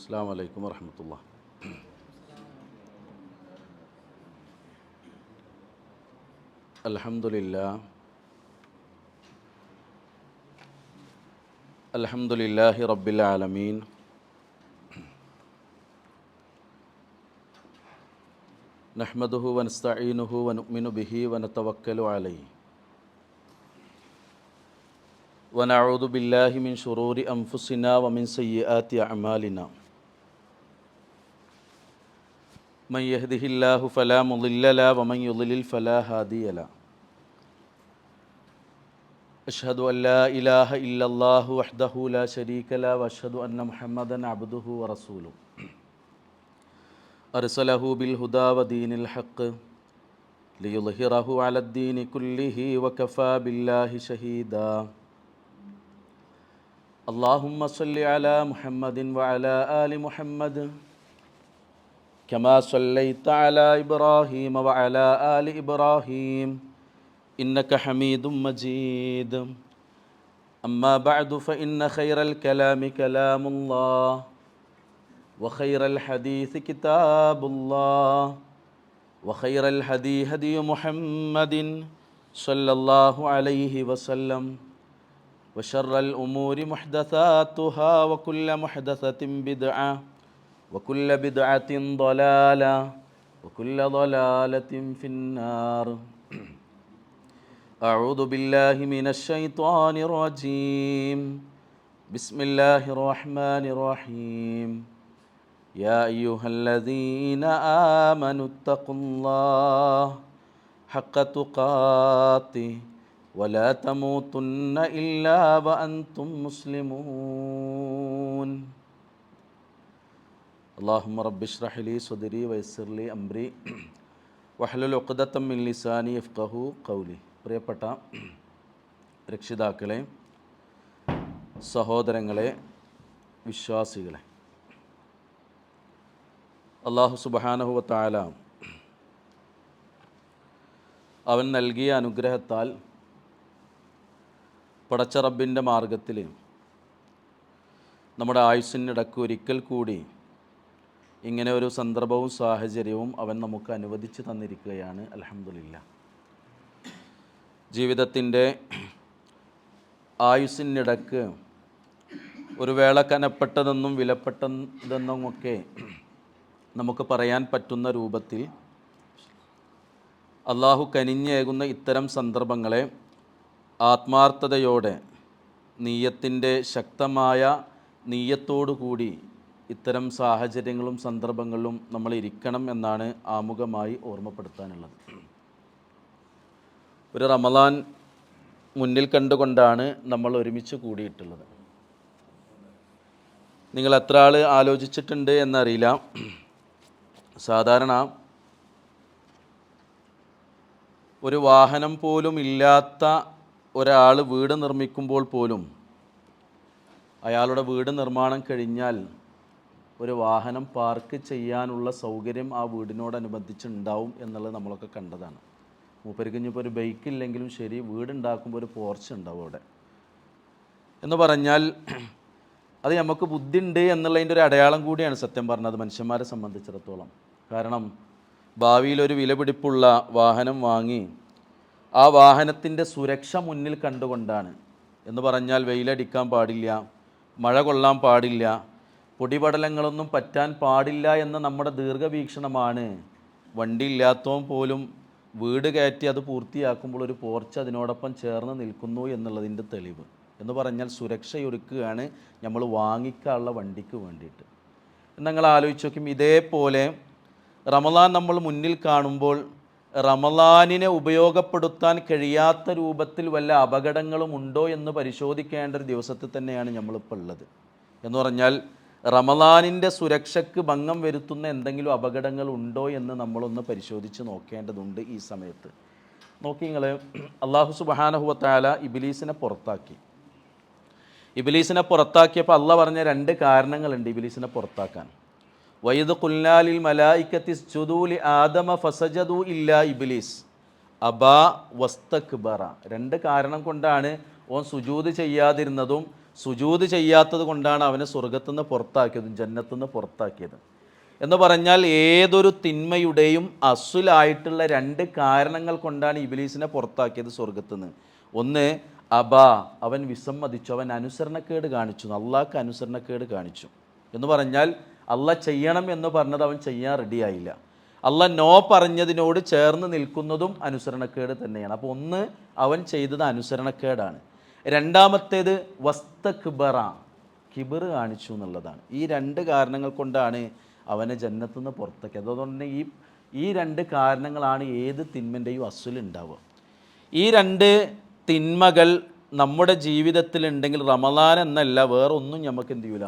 അസ്സലാമു അലൈക്കും വറഹ്മത്തുള്ളാഹി. അൽഹംദുലില്ലാഹി റബ്ബിൽ ആലമീൻ. നഹ്മദുഹു വനസ്തഈനുഹു വനുഅ്മിനു ബിഹി വനതവക്കലു അലൈഹി വനഊദു ബില്ലാഹി മിൻ ശുറൂരി അൻഫുസിനാ വമിൻ സയ്യിആതി അഅ്മാലിനാ. മൻ യഹ്ദിഹില്ലാഹു ഫലാ മുളില്ല ലഹു വമൻ യുളിൽ ഫലാ ഹാദിയ ലഹു. അഷ്ഹദു അൻ ലാ ഇലാഹ ഇല്ലല്ലാഹു വഹ്ദഹു ലാ ശരീക ലഹു വഅഷ്ഹദു അന്ന മുഹമ്മദൻ അബ്ദുഹു വറസൂലുഹു. അർസലഹു ബിൽ ഹുദാ വദീനിൽ ഹഖ് ലിയുദ്ഹിറഹു അലദ്ദീനി കുല്ലിഹി വകഫാ ബില്ലാഹി ഷഹീദാ. അല്ലാഹുമ്മ സ്വല്ലി അലാ മുഹമ്മദിൻ വഅലാ ആലി മുഹമ്മദ് കമാ സ്വല്ലൈത അലാ ഇബ്രാഹീമ വഅലാ ആലി ഇബ്രാഹീം ഇന്നക ഹമീദും മജീദ്. അമ്മാ ബഅദു ഫഇന്ന ഖൈറൽ കലാമി കലാമുല്ലാഹ് വഖൈറൽ ഹദീസ് കിതാബുല്ലാഹ് വഖൈറൽ ഹദീ ഹദീ മുഹമ്മദിൻ സ്വല്ലല്ലാഹു അലൈഹി വസല്ലം വശർറൽ ഉമൂരി മുഹ്ദസാതുഹാ വകുല്ല മുഹ്ദസത്തിൻ ബിദ്അ വകുല്ല ബിദ്അത്തിൻ ളലാല വകുല്ല ളലാലത്തിൻ ഫിന്നാർ. അഊദു ബില്ലാഹി മിനശ് ശൈത്വാനിർ റജീം. ബിസ്മില്ലാഹിർ റഹ്മാനിർ റഹീം. യാ അയ്യുഹല്ലദീന ആമനുത്തഖുല്ലാഹ ഹഖ്ക തുഖാതിഹി വലാ തമൂതുന്ന ഇല്ലാ വഅൻതും മുസ്ലിമൂൻ. അല്ലാഹുമ്മ റബ്ബി ഇശ്റഹ് ലി സ്വദ്രി വയസ്സിർ ലി അംരി വഹ്ലുൽ ഉഖ്ദത്തം മിൻ ലിസാനി യഫ്ഖഹു ഖൗലി. പ്രിയപ്പെട്ട രക്ഷിതാക്കളെ, സഹോദരങ്ങളെ, വിശ്വാസികളെ, അല്ലാഹു സുബ്ഹാനഹു വ തആല അവൻ നൽകിയ അനുഗ്രഹത്താൽ പടച്ച റബ്ബിൻ്റെ മാർഗത്തിൽ നമ്മുടെ ആയുസ്സിനിടക്ക് ഒരിക്കൽ കൂടി ഇങ്ങനെ ഒരു സന്ദർഭവും സാഹചര്യവും അവൻ നമുക്ക് അനുവദിച്ച് തന്നിരിക്കുകയാണ്. അൽഹംദുലില്ലാഹ്. ജീവിതത്തിൻ്റെ ആയുസ്സിനിടക്ക് ഒരു വേള കനപ്പെട്ടതെന്നും വിലപ്പെട്ടതെന്നുമൊക്കെ നമുക്ക് പറയാൻ പറ്റുന്ന രൂപത്തിൽ അള്ളാഹു കനിഞ്ഞേകുന്ന ഇത്തരം സന്ദർഭങ്ങളെ ആത്മാർത്ഥതയോടെ നീയത്തിൻ്റെ ശക്തമായ നീയത്തോടുകൂടി ഇത്തരം സാഹചര്യങ്ങളും സന്ദർഭങ്ങളിലും നമ്മൾ ഇരിക്കണം എന്നാണ് ആമുഖമായി ഓർമ്മപ്പെടുത്താനുള്ളത്. ഒരു റമളാൻ മുന്നിൽ കണ്ടുകൊണ്ടാണ് നമ്മൾ ഒരുമിച്ച് കൂടിയിട്ടുള്ളത്. നിങ്ങൾ എത്ര ആൾ ആലോചിച്ചിട്ടുണ്ട് എന്നറിയില്ല. സാധാരണ ഒരു വാഹനം പോലും ഇല്ലാത്ത ഒരാൾ വീട് നിർമ്മിക്കുമ്പോൾ പോലും അയാളുടെ വീട് നിർമ്മാണം കഴിഞ്ഞാൽ ഒരു വാഹനം പാർക്ക് ചെയ്യാനുള്ള സൗകര്യം ആ വീടിനോടനുബന്ധിച്ചുണ്ടാവും എന്നുള്ളത് നമ്മളൊക്കെ കണ്ടതാണ്. മൂപ്പർക്ക് ഇനിയിപ്പോൾ ഒരു ബൈക്ക് ഇല്ലെങ്കിലും ശരി, വീടുണ്ടാക്കുമ്പോൾ ഒരു പോർച്ച് ഉണ്ടാവും അവിടെ എന്ന് പറഞ്ഞാൽ അത് നമുക്ക് ബുദ്ധിയുണ്ട് എന്നുള്ളതിൻ്റെ ഒരു അടയാളം കൂടിയാണ് സത്യം പറഞ്ഞത് മനുഷ്യന്മാരെ സംബന്ധിച്ചിടത്തോളം. കാരണം ഭാവിയിലൊരു വിലപിടിപ്പുള്ള വാഹനം വാങ്ങി ആ വാഹനത്തിൻ്റെ സുരക്ഷ മുന്നിൽ കണ്ടുകൊണ്ടാണ്. എന്ന് പറഞ്ഞാൽ വെയിലടിക്കാൻ പാടില്ല, മഴ കൊള്ളാൻ പാടില്ല, പൊടിപടലങ്ങളൊന്നും പറ്റാൻ പാടില്ല എന്ന നമ്മുടെ ദീർഘവീക്ഷണമാണ് വണ്ടി ഇല്ലാത്തവൻ പോലും വീട് കയറ്റി അത് പൂർത്തിയാക്കുമ്പോൾ ഒരു പോർച്ച് അതിനോടൊപ്പം ചേർന്ന് നിൽക്കുന്നു എന്നുള്ളതിൻ്റെ തെളിവ്. എന്ന് പറഞ്ഞാൽ സുരക്ഷയൊരുക്കുകയാണ് നമ്മൾ വാങ്ങിക്കാനുള്ള വണ്ടിക്ക് വേണ്ടിയിട്ട്. നിങ്ങൾ ആലോചിച്ച് നോക്കും, ഇതേപോലെ റമളാൻ നമ്മൾ മുന്നിൽ കാണുമ്പോൾ റമളാനിനെ ഉപയോഗപ്പെടുത്താൻ കഴിയാത്ത രൂപത്തിൽ വല്ല അപകടങ്ങളും ഉണ്ടോ എന്ന് പരിശോധിക്കേണ്ട ഒരു ദിവസത്തിൽ തന്നെയാണ് നമ്മളിപ്പോൾ ഉള്ളത്. എന്ന് പറഞ്ഞാൽ റമളാനിൻ്റെ സുരക്ഷയ്ക്ക് ഭംഗം വരുത്തുന്ന എന്തെങ്കിലും അപകടങ്ങൾ ഉണ്ടോ എന്ന് നമ്മളൊന്ന് പരിശോധിച്ച് നോക്കേണ്ടതുണ്ട് ഈ സമയത്ത്. നോക്കി നിങ്ങൾ, അല്ലാഹു സുബ്ഹാനഹു വ തആല ഇബ്ലീസിനെ പുറത്താക്കി. ഇബ്ലീസിനെ പുറത്താക്കിയപ്പോൾ അള്ളാഹ് പറഞ്ഞ രണ്ട് കാരണങ്ങളുണ്ട് ഇബ്ലീസിനെ പുറത്താക്കാൻ. വൈദ് ഖുൽനാലിൽ മലായികത്തി ഇസ്ജുദൂ ലി ആദമ ഫസജദൂ ഇല്ലാ ഇബ്ലീസ് അബാ വസ്തക്ബറ. രണ്ട് കാരണം കൊണ്ടാണ് ഓൻ സുജൂദ് ചെയ്യാതിരുന്നതും സുജൂദ് ചെയ്യാത്തത് കൊണ്ടാണ് അവനെ സ്വർഗത്തുനിന്ന് പുറത്താക്കിയതും ജന്നത്തുനിന്ന് പുറത്താക്കിയത്. എന്ന് പറഞ്ഞാൽ ഏതൊരു തിന്മയുടെയും അസുലായിട്ടുള്ള രണ്ട് കാരണങ്ങൾ കൊണ്ടാണ് ഇബ്ലീസിനെ പുറത്താക്കിയത് സ്വർഗത്തുനിന്ന്. ഒന്ന്, അവൻ വിസമ്മതിച്ചു, അവൻ അനുസരണക്കേട് കാണിച്ചു, അള്ളാഹ്ക്ക് അനുസരണക്കേട് കാണിച്ചു. എന്ന് പറഞ്ഞാൽ അള്ളാഹ് ചെയ്യണം എന്ന് പറഞ്ഞത് അവൻ ചെയ്യാൻ റെഡിയായില്ല. അള്ളാഹ് നോ പറഞ്ഞതിനോട് ചേർന്ന് നിൽക്കുന്നതും അനുസരണക്കേട് തന്നെയാണ്. അപ്പോൾ ഒന്ന്, അവൻ ചെയ്തത് അനുസരണക്കേടാണ്. രണ്ടാമത്തേത് വസ്തക്ബറ, കിബർ കാണിച്ചു എന്നുള്ളതാണ്. ഈ രണ്ട് കാരണങ്ങൾ കൊണ്ടാണ് അവനെ ജന്നത്തുനിന്ന് പുറത്താക്കിയത്. അതുകൊണ്ട് തന്നെ ഈ രണ്ട് കാരണങ്ങളാണ് ഏത് തിന്മൻ്റെയും അസുലുണ്ടാവുക. ഈ രണ്ട് തിന്മകൾ നമ്മുടെ ജീവിതത്തിലുണ്ടെങ്കിൽ റമളാൻ എന്നല്ല വേറെ ഒന്നും നമുക്ക് എന്ത് ചെയ്യൂല,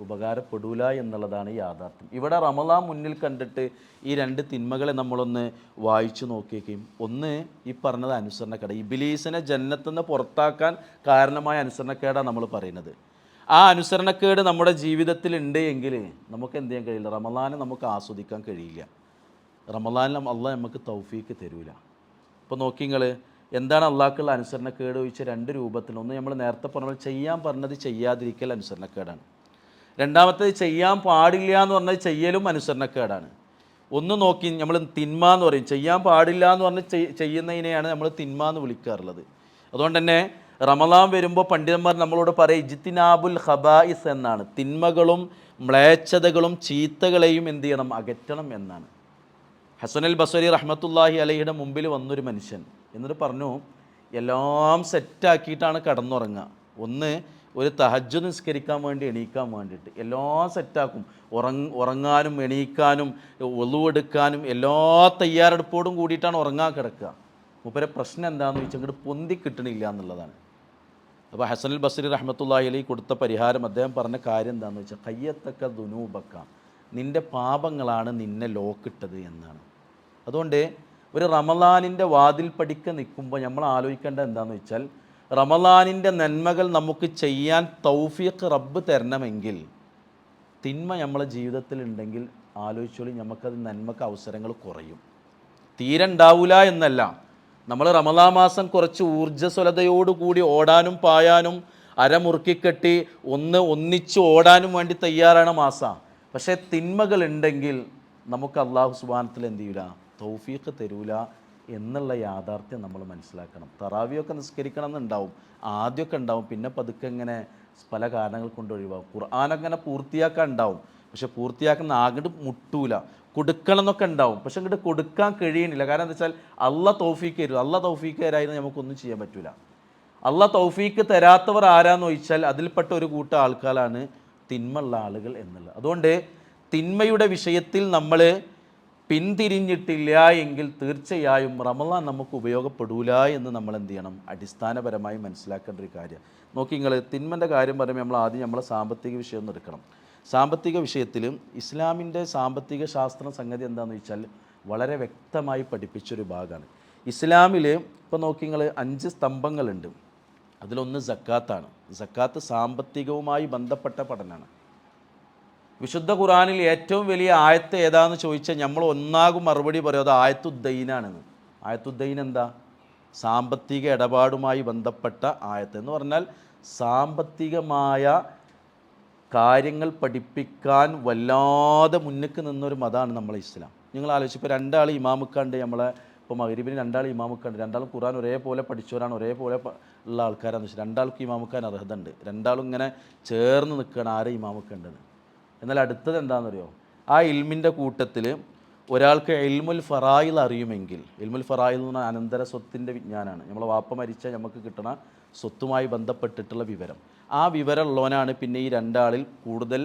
ഉപകാരപ്പെടൂല എന്നുള്ളതാണ് യാഥാർത്ഥ്യം. ഇവിടെ റമളാൻ മുന്നിൽ കണ്ടിട്ട് ഈ രണ്ട് തിന്മകളെ നമ്മളൊന്ന് വായിച്ചു നോക്കിയേക്കും. ഒന്ന്, ഈ പറഞ്ഞത് അനുസരണക്കേട്, ഇബ്ലീസിനെ ജന്നത്തുനിന്ന് പുറത്താക്കാൻ കാരണമായ അനുസരണക്കേടാണ് നമ്മൾ പറയുന്നത്. ആ അനുസരണക്കേട് നമ്മുടെ ജീവിതത്തിൽ ഉണ്ട് എങ്കിൽ നമുക്ക് എന്ത് ചെയ്യാൻ കഴിയില്ല, റമളാനെ നമുക്ക് ആസ്വദിക്കാൻ കഴിയില്ല. റമളാനിൽ അള്ളാഹ് നമുക്ക് തൗഫീക്ക് തരൂല. ഇപ്പോൾ നോക്കി നിങ്ങൾ, എന്താണ് അള്ളാഹ്ക്കുള്ള അനുസരണക്കേട് ചോദിച്ച രണ്ട് രൂപത്തിൽ. ഒന്ന്, നമ്മൾ നേരത്തെ പറഞ്ഞ ചെയ്യാൻ പറഞ്ഞത് ചെയ്യാതിരിക്കൽ അനുസരണക്കേടാണ്. രണ്ടാമത്തേത് ചെയ്യാൻ പാടില്ല എന്ന് പറഞ്ഞത് ചെയ്യലും അനുസരണക്കേടാണ്. ഒന്ന് നോക്കി, നമ്മൾ തിന്മ എന്ന് പറയും, ചെയ്യാൻ പാടില്ല എന്ന് പറഞ്ഞ് ചെയ്യുന്നതിനെയാണ് നമ്മൾ തിന്മ എന്ന് വിളിക്കാറുള്ളത്. അതുകൊണ്ട് തന്നെ റമളാൻ വരുമ്പോൾ പണ്ഡിതന്മാർ നമ്മളോട് പറയും ഇജ്തിനാബുൽ ഖബായിസ് എന്നാണ്. തിന്മകളും മ്ലേച്ഛതകളും ചീത്തകളെയും എന്ത് ചെയ്യണം, അകറ്റണം എന്നാണ്. ഹസനുൽ ബസ്വരി റഹ്മത്തുള്ളാഹി അലൈഹിയുടെ മുമ്പിൽ വന്നൊരു മനുഷ്യൻ എന്നിട്ട് പറഞ്ഞു, എല്ലാം സെറ്റാക്കിയിട്ടാണ് കടന്നുറങ്ങുക. ഒന്ന്, ഒരു തഹജ്ജുദ് നിസ്കരിക്കാൻ വേണ്ടി എണീക്കാൻ വേണ്ടിയിട്ട് എല്ലാം സെറ്റാക്കും, ഉറങ്ങാനും എണീക്കാനും ഒളു എടുക്കാനും എല്ലാ തയ്യാറെടുപ്പോടും കൂടിയിട്ടാണ് ഉറങ്ങാൻ കിടക്കുക. മൂപ്പരെ പ്രശ്നം എന്താണെന്ന് ചോദിച്ചാൽ ഇങ്ങോട്ട് പൊന്തി കിട്ടണില്ല എന്നുള്ളതാണ്. അപ്പോൾ ഹസനുൽ ബസ്രി റഹ്മത്തുള്ളാഹി അലൈഹി കൊടുത്ത പരിഹാരം, അദ്ദേഹം പറഞ്ഞ കാര്യം എന്താണെന്ന് വെച്ചാൽ ഖയ്യത്തക്ക ദുനൂബക്ക, നിൻ്റെ പാപങ്ങളാണ് നിന്നെ ലോക്കിട്ടത് എന്നാണ്. അതുകൊണ്ട് ഒരു റമളാനിൻ്റെ വാതിൽ പടിക്ക് നിൽക്കുമ്പോൾ നമ്മൾ ആലോചിക്കേണ്ടത് എന്താണെന്ന് വെച്ചാൽ, റമളാനിൻ്റെ നന്മകൾ നമുക്ക് ചെയ്യാൻ തൗഫീഖ് റബ്ബ് തരണമെങ്കിൽ തിന്മ നമ്മളെ ജീവിതത്തിലുണ്ടെങ്കിൽ ആലോചിച്ചോളി, നമുക്കത് നന്മക്ക് അവസരങ്ങൾ കുറയും. തീരെ ഉണ്ടാവില്ല എന്നല്ല, നമ്മൾ റമളാൻ മാസം കുറച്ച് ഊർജ്ജസ്വലതയോടുകൂടി ഓടാനും പായാനും അരമുറുക്കിക്കെട്ടി ഒന്നിച്ച് ഓടാനും വേണ്ടി തയ്യാറാണ് മാസം. പക്ഷേ തിന്മകൾ ഉണ്ടെങ്കിൽ നമുക്ക് അള്ളാഹു സുബ്ഹാനഹു എന്ത് ചെയ്യൂല, തൗഫീഖ് തരൂല എന്നുള്ള യാഥാർത്ഥ്യം നമ്മൾ മനസ്സിലാക്കണം. തറാവിയൊക്കെ നിസ്കരിക്കണം എന്നുണ്ടാവും, ആദ്യമൊക്കെ ഉണ്ടാവും, പിന്നെ പതുക്കെ ഇങ്ങനെ പല കാരണങ്ങൾ കൊണ്ട് ഒഴിവാകും. ഖുർആനങ്ങനെ പൂർത്തിയാക്കാൻ ഉണ്ടാവും, പക്ഷെ പൂർത്തിയാക്കുന്ന അങ്ങോട്ട് മുട്ടൂല. കൊടുക്കണം എന്നൊക്കെ ഉണ്ടാവും, പക്ഷെ അങ്ങോട്ട് കൊടുക്കാൻ കഴിയണില്ല. കാരണം എന്താ വെച്ചാൽ അള്ളാഹ് തൗഫീഖ് തരും. അള്ളാഹ് തൗഫീഖ് തരായിരുന്നു നമുക്കൊന്നും ചെയ്യാൻ പറ്റില്ല. അള്ളാഹ് തൗഫീഖ് തരാത്തവർ ആരാന്ന് ചോദിച്ചാൽ അതിൽപ്പെട്ട ഒരു കൂട്ടം ആൾക്കാരാണ് തിന്മയുള്ള ആളുകൾ എന്നുള്ളത്. അതുകൊണ്ട് തിന്മയുടെ വിഷയത്തിൽ നമ്മൾ പിന്തിരിഞ്ഞിട്ടില്ല എങ്കിൽ തീർച്ചയായും റമളാൻ നമുക്ക് ഉപയോഗപ്പെടൂല എന്ന് നമ്മൾ എന്ത് ചെയ്യണം, അടിസ്ഥാനപരമായി മനസ്സിലാക്കേണ്ട ഒരു കാര്യം. നോക്കി നിങ്ങൾ, തിന്മൻ്റെ കാര്യം പറയുമ്പോൾ നമ്മൾ ആദ്യം നമ്മളെ സാമ്പത്തിക വിഷയം ഒന്ന് എടുക്കണം. സാമ്പത്തിക വിഷയത്തിൽ ഇസ്ലാമിൻ്റെ സാമ്പത്തിക ശാസ്ത്രം സംഗതി എന്താണെന്ന് വെച്ചാൽ വളരെ വ്യക്തമായി പഠിപ്പിച്ചൊരു ഭാഗമാണ്. ഇസ്ലാമിൽ ഇപ്പോൾ നോക്കി നിങ്ങൾ 5 സ്തംഭങ്ങളുണ്ട്. അതിലൊന്ന് സക്കാത്താണ്. സക്കാത്ത് സാമ്പത്തികവുമായി ബന്ധപ്പെട്ട പഠനമാണ്. വിശുദ്ധ ഖുർആനിൽ ഏറ്റവും വലിയ ആയത്ത് ഏതാണെന്ന് ചോദിച്ചാൽ നമ്മൾ ഒന്നാകും മറുപടി പറയും അത് ആയത്തുദ്ദൈനാണെന്ന്. ആയത്തുദ്ദൈൻ എന്താ? സാമ്പത്തിക ഇടപാടുമായി ബന്ധപ്പെട്ട ആയത്ത് എന്ന് പറഞ്ഞാൽ സാമ്പത്തികമായ കാര്യങ്ങൾ പഠിപ്പിക്കാൻ വല്ലാതെ മുന്നിക്ക് നിന്നൊരു മതമാണ് നമ്മളെ ഇസ്ലാം. നിങ്ങൾ ആലോചിച്ച്, ഇപ്പോൾ 2 ആൾ ഇമാമുക്കാണ്ട്, നമ്മളെ ഇപ്പോൾ മഗ്‌രിബിന് 2 ആൾ ഇമാമുക്കാണ്ട്, 2 ആളും ഖുർആൻ ഒരേപോലെ പഠിച്ചവരാണ്, ഒരേപോലെ ഉള്ള ആൾക്കാരാണെന്ന് വെച്ചാൽ 2 ആൾക്ക് ഇമാമുക്കാൻ അർഹത ഉണ്ട്. 2 ആളും ഇങ്ങനെ ചേർന്ന് നിൽക്കുകയാണ് ആരെ ഇമാമുക്കേണ്ടത്. എന്നാൽ അടുത്തത് എന്താണെന്നറിയോ, ആ ഇൽമിൻ്റെ കൂട്ടത്തിൽ ഒരാൾക്ക് ഇൽമുൽ ഫറായിൽ അറിയുമെങ്കിൽ, ഇൽമുൽ ഫറായിൽ എന്ന് പറഞ്ഞാൽ അനന്തര സ്വത്തിൻ്റെ വിജ്ഞാനമാണ്. നമ്മളെ വാപ്പ മരിച്ചാൽ നമുക്ക് കിട്ടണ സ്വത്തുമായി ബന്ധപ്പെട്ടിട്ടുള്ള വിവരം. ആ വിവരം ഉള്ളവനാണ് പിന്നെ ഈ 2 ആളിൽ കൂടുതൽ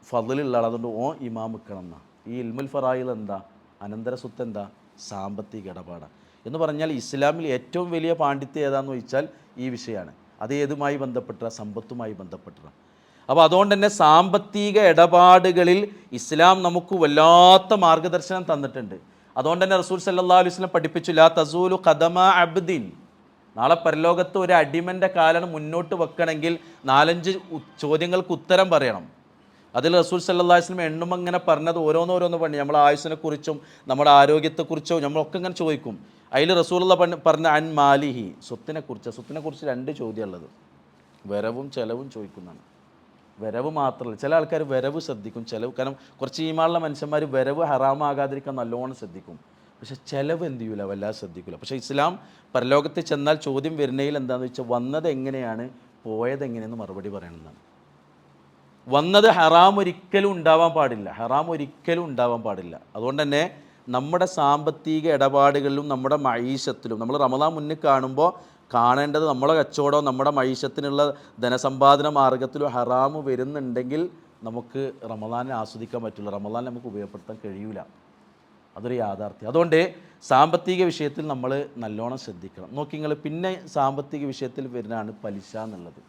ഫضലുള്ള ആൾ. അതുകൊണ്ട് ഇമാം വെക്കണം എന്നാണ്. ഈ ഇൽമുൽ ഫറായിൽ എന്താ? അനന്തര സ്വത്ത് എന്താ? സാമ്പത്തിക ഇടപാടാണ്. എന്ന് പറഞ്ഞാൽ ഇസ്ലാമിൽ ഏറ്റവും വലിയ പാണ്ഡിത്യം ഏതാണെന്ന് ചോദിച്ചാൽ ഈ വിഷയമാണ്. അത് ഏതുമായി ബന്ധപ്പെട്ട? സമ്പത്തുമായി ബന്ധപ്പെട്ടതാണ്. അപ്പോൾ അതുകൊണ്ട് തന്നെ സാമ്പത്തിക ഇടപാടുകളിൽ ഇസ്ലാം നമുക്ക് വല്ലാത്ത മാർഗദർശനം തന്നിട്ടുണ്ട്. അതുകൊണ്ട് തന്നെ റസൂൽ സല്ലല്ലാഹു അലൈഹി വസല്ലം പഠിപ്പിച്ചു, ലാ തസൂലു ഖദമ അബ്ദിൻ. നാളെ പരലോകത്ത് ഒരു അടിമൻ്റെ കാലാണ് മുന്നോട്ട് വെക്കണമെങ്കിൽ 4-5 ചോദ്യങ്ങൾക്ക് ഉത്തരം പറയണം. അതിൽ റസൂൽ സല്ലല്ലാഹു അലൈഹി വസല്ലം എണ്ണും അങ്ങനെ പറഞ്ഞത് ഓരോന്നോരോന്ന് പറഞ്ഞു. നമ്മളെ ആയുസ്സിനെക്കുറിച്ചും നമ്മുടെ ആരോഗ്യത്തെക്കുറിച്ചോ നമ്മളൊക്കെ ഇങ്ങനെ ചോദിക്കും. അതിൽ റസൂലുള്ള പറഞ്ഞ അൻ മാലിഹി, സ്വത്തിനെക്കുറിച്ച് 2 ചോദ്യം ഉള്ളത്. വരവും ചിലവും ചോദിക്കുന്നതാണ്. വരവ് മാത്രമല്ല, ചില ആൾക്കാർ വരവ് ശ്രദ്ധിക്കും, ചിലവ്. കാരണം കുറച്ച് ഈമാനുള്ള മനുഷ്യന്മാർ വരവ് ഹറാമാകാതിരിക്കാൻ നല്ലോണം ശ്രദ്ധിക്കും, പക്ഷെ ചിലവ് എന്ത് ചെയ്യൂല, വല്ലാതെ ശ്രദ്ധിക്കില്ല. പക്ഷേ ഇസ്ലാം പരലോകത്ത് ചെന്നാൽ ചോദ്യം വരുന്നതിൽ എന്താണെന്ന് വെച്ചാൽ വന്നത് എങ്ങനെയാണ്, പോയത് എങ്ങനെയെന്ന് മറുപടി പറയണമെന്നാണ്. വന്നത് ഹറാം ഒരിക്കലും ഉണ്ടാവാൻ പാടില്ല, ഹറാം ഒരിക്കലും ഉണ്ടാവാൻ പാടില്ല. അതുകൊണ്ട് തന്നെ നമ്മുടെ സാമ്പത്തിക ഇടപാടുകളിലും നമ്മുടെ മഈശത്തിലും നമ്മൾ റമദാൻ മുന്നിൽ കാണുമ്പോൾ കാണേണ്ടത് നമ്മളെ കച്ചവടം, നമ്മുടെ മഈശത്തിനുള്ള ധനസമ്പാദന മാർഗത്തിലും ഹറാമ് വരുന്നുണ്ടെങ്കിൽ നമുക്ക് റമദാനെ ആസ്വദിക്കാൻ പറ്റില്ല, റമദാൻ നമുക്ക് ഉപയോഗപ്പെടുത്താൻ കഴിയൂല. അതൊരു യാഥാർത്ഥ്യം. അതുകൊണ്ട് സാമ്പത്തിക വിഷയത്തിൽ നമ്മൾ നല്ലോണം ശ്രദ്ധിക്കണം. നോക്കി നിങ്ങൾ, പിന്നെ സാമ്പത്തിക വിഷയത്തിൽ വരുന്നതാണ് പലിശ എന്നുള്ളത്.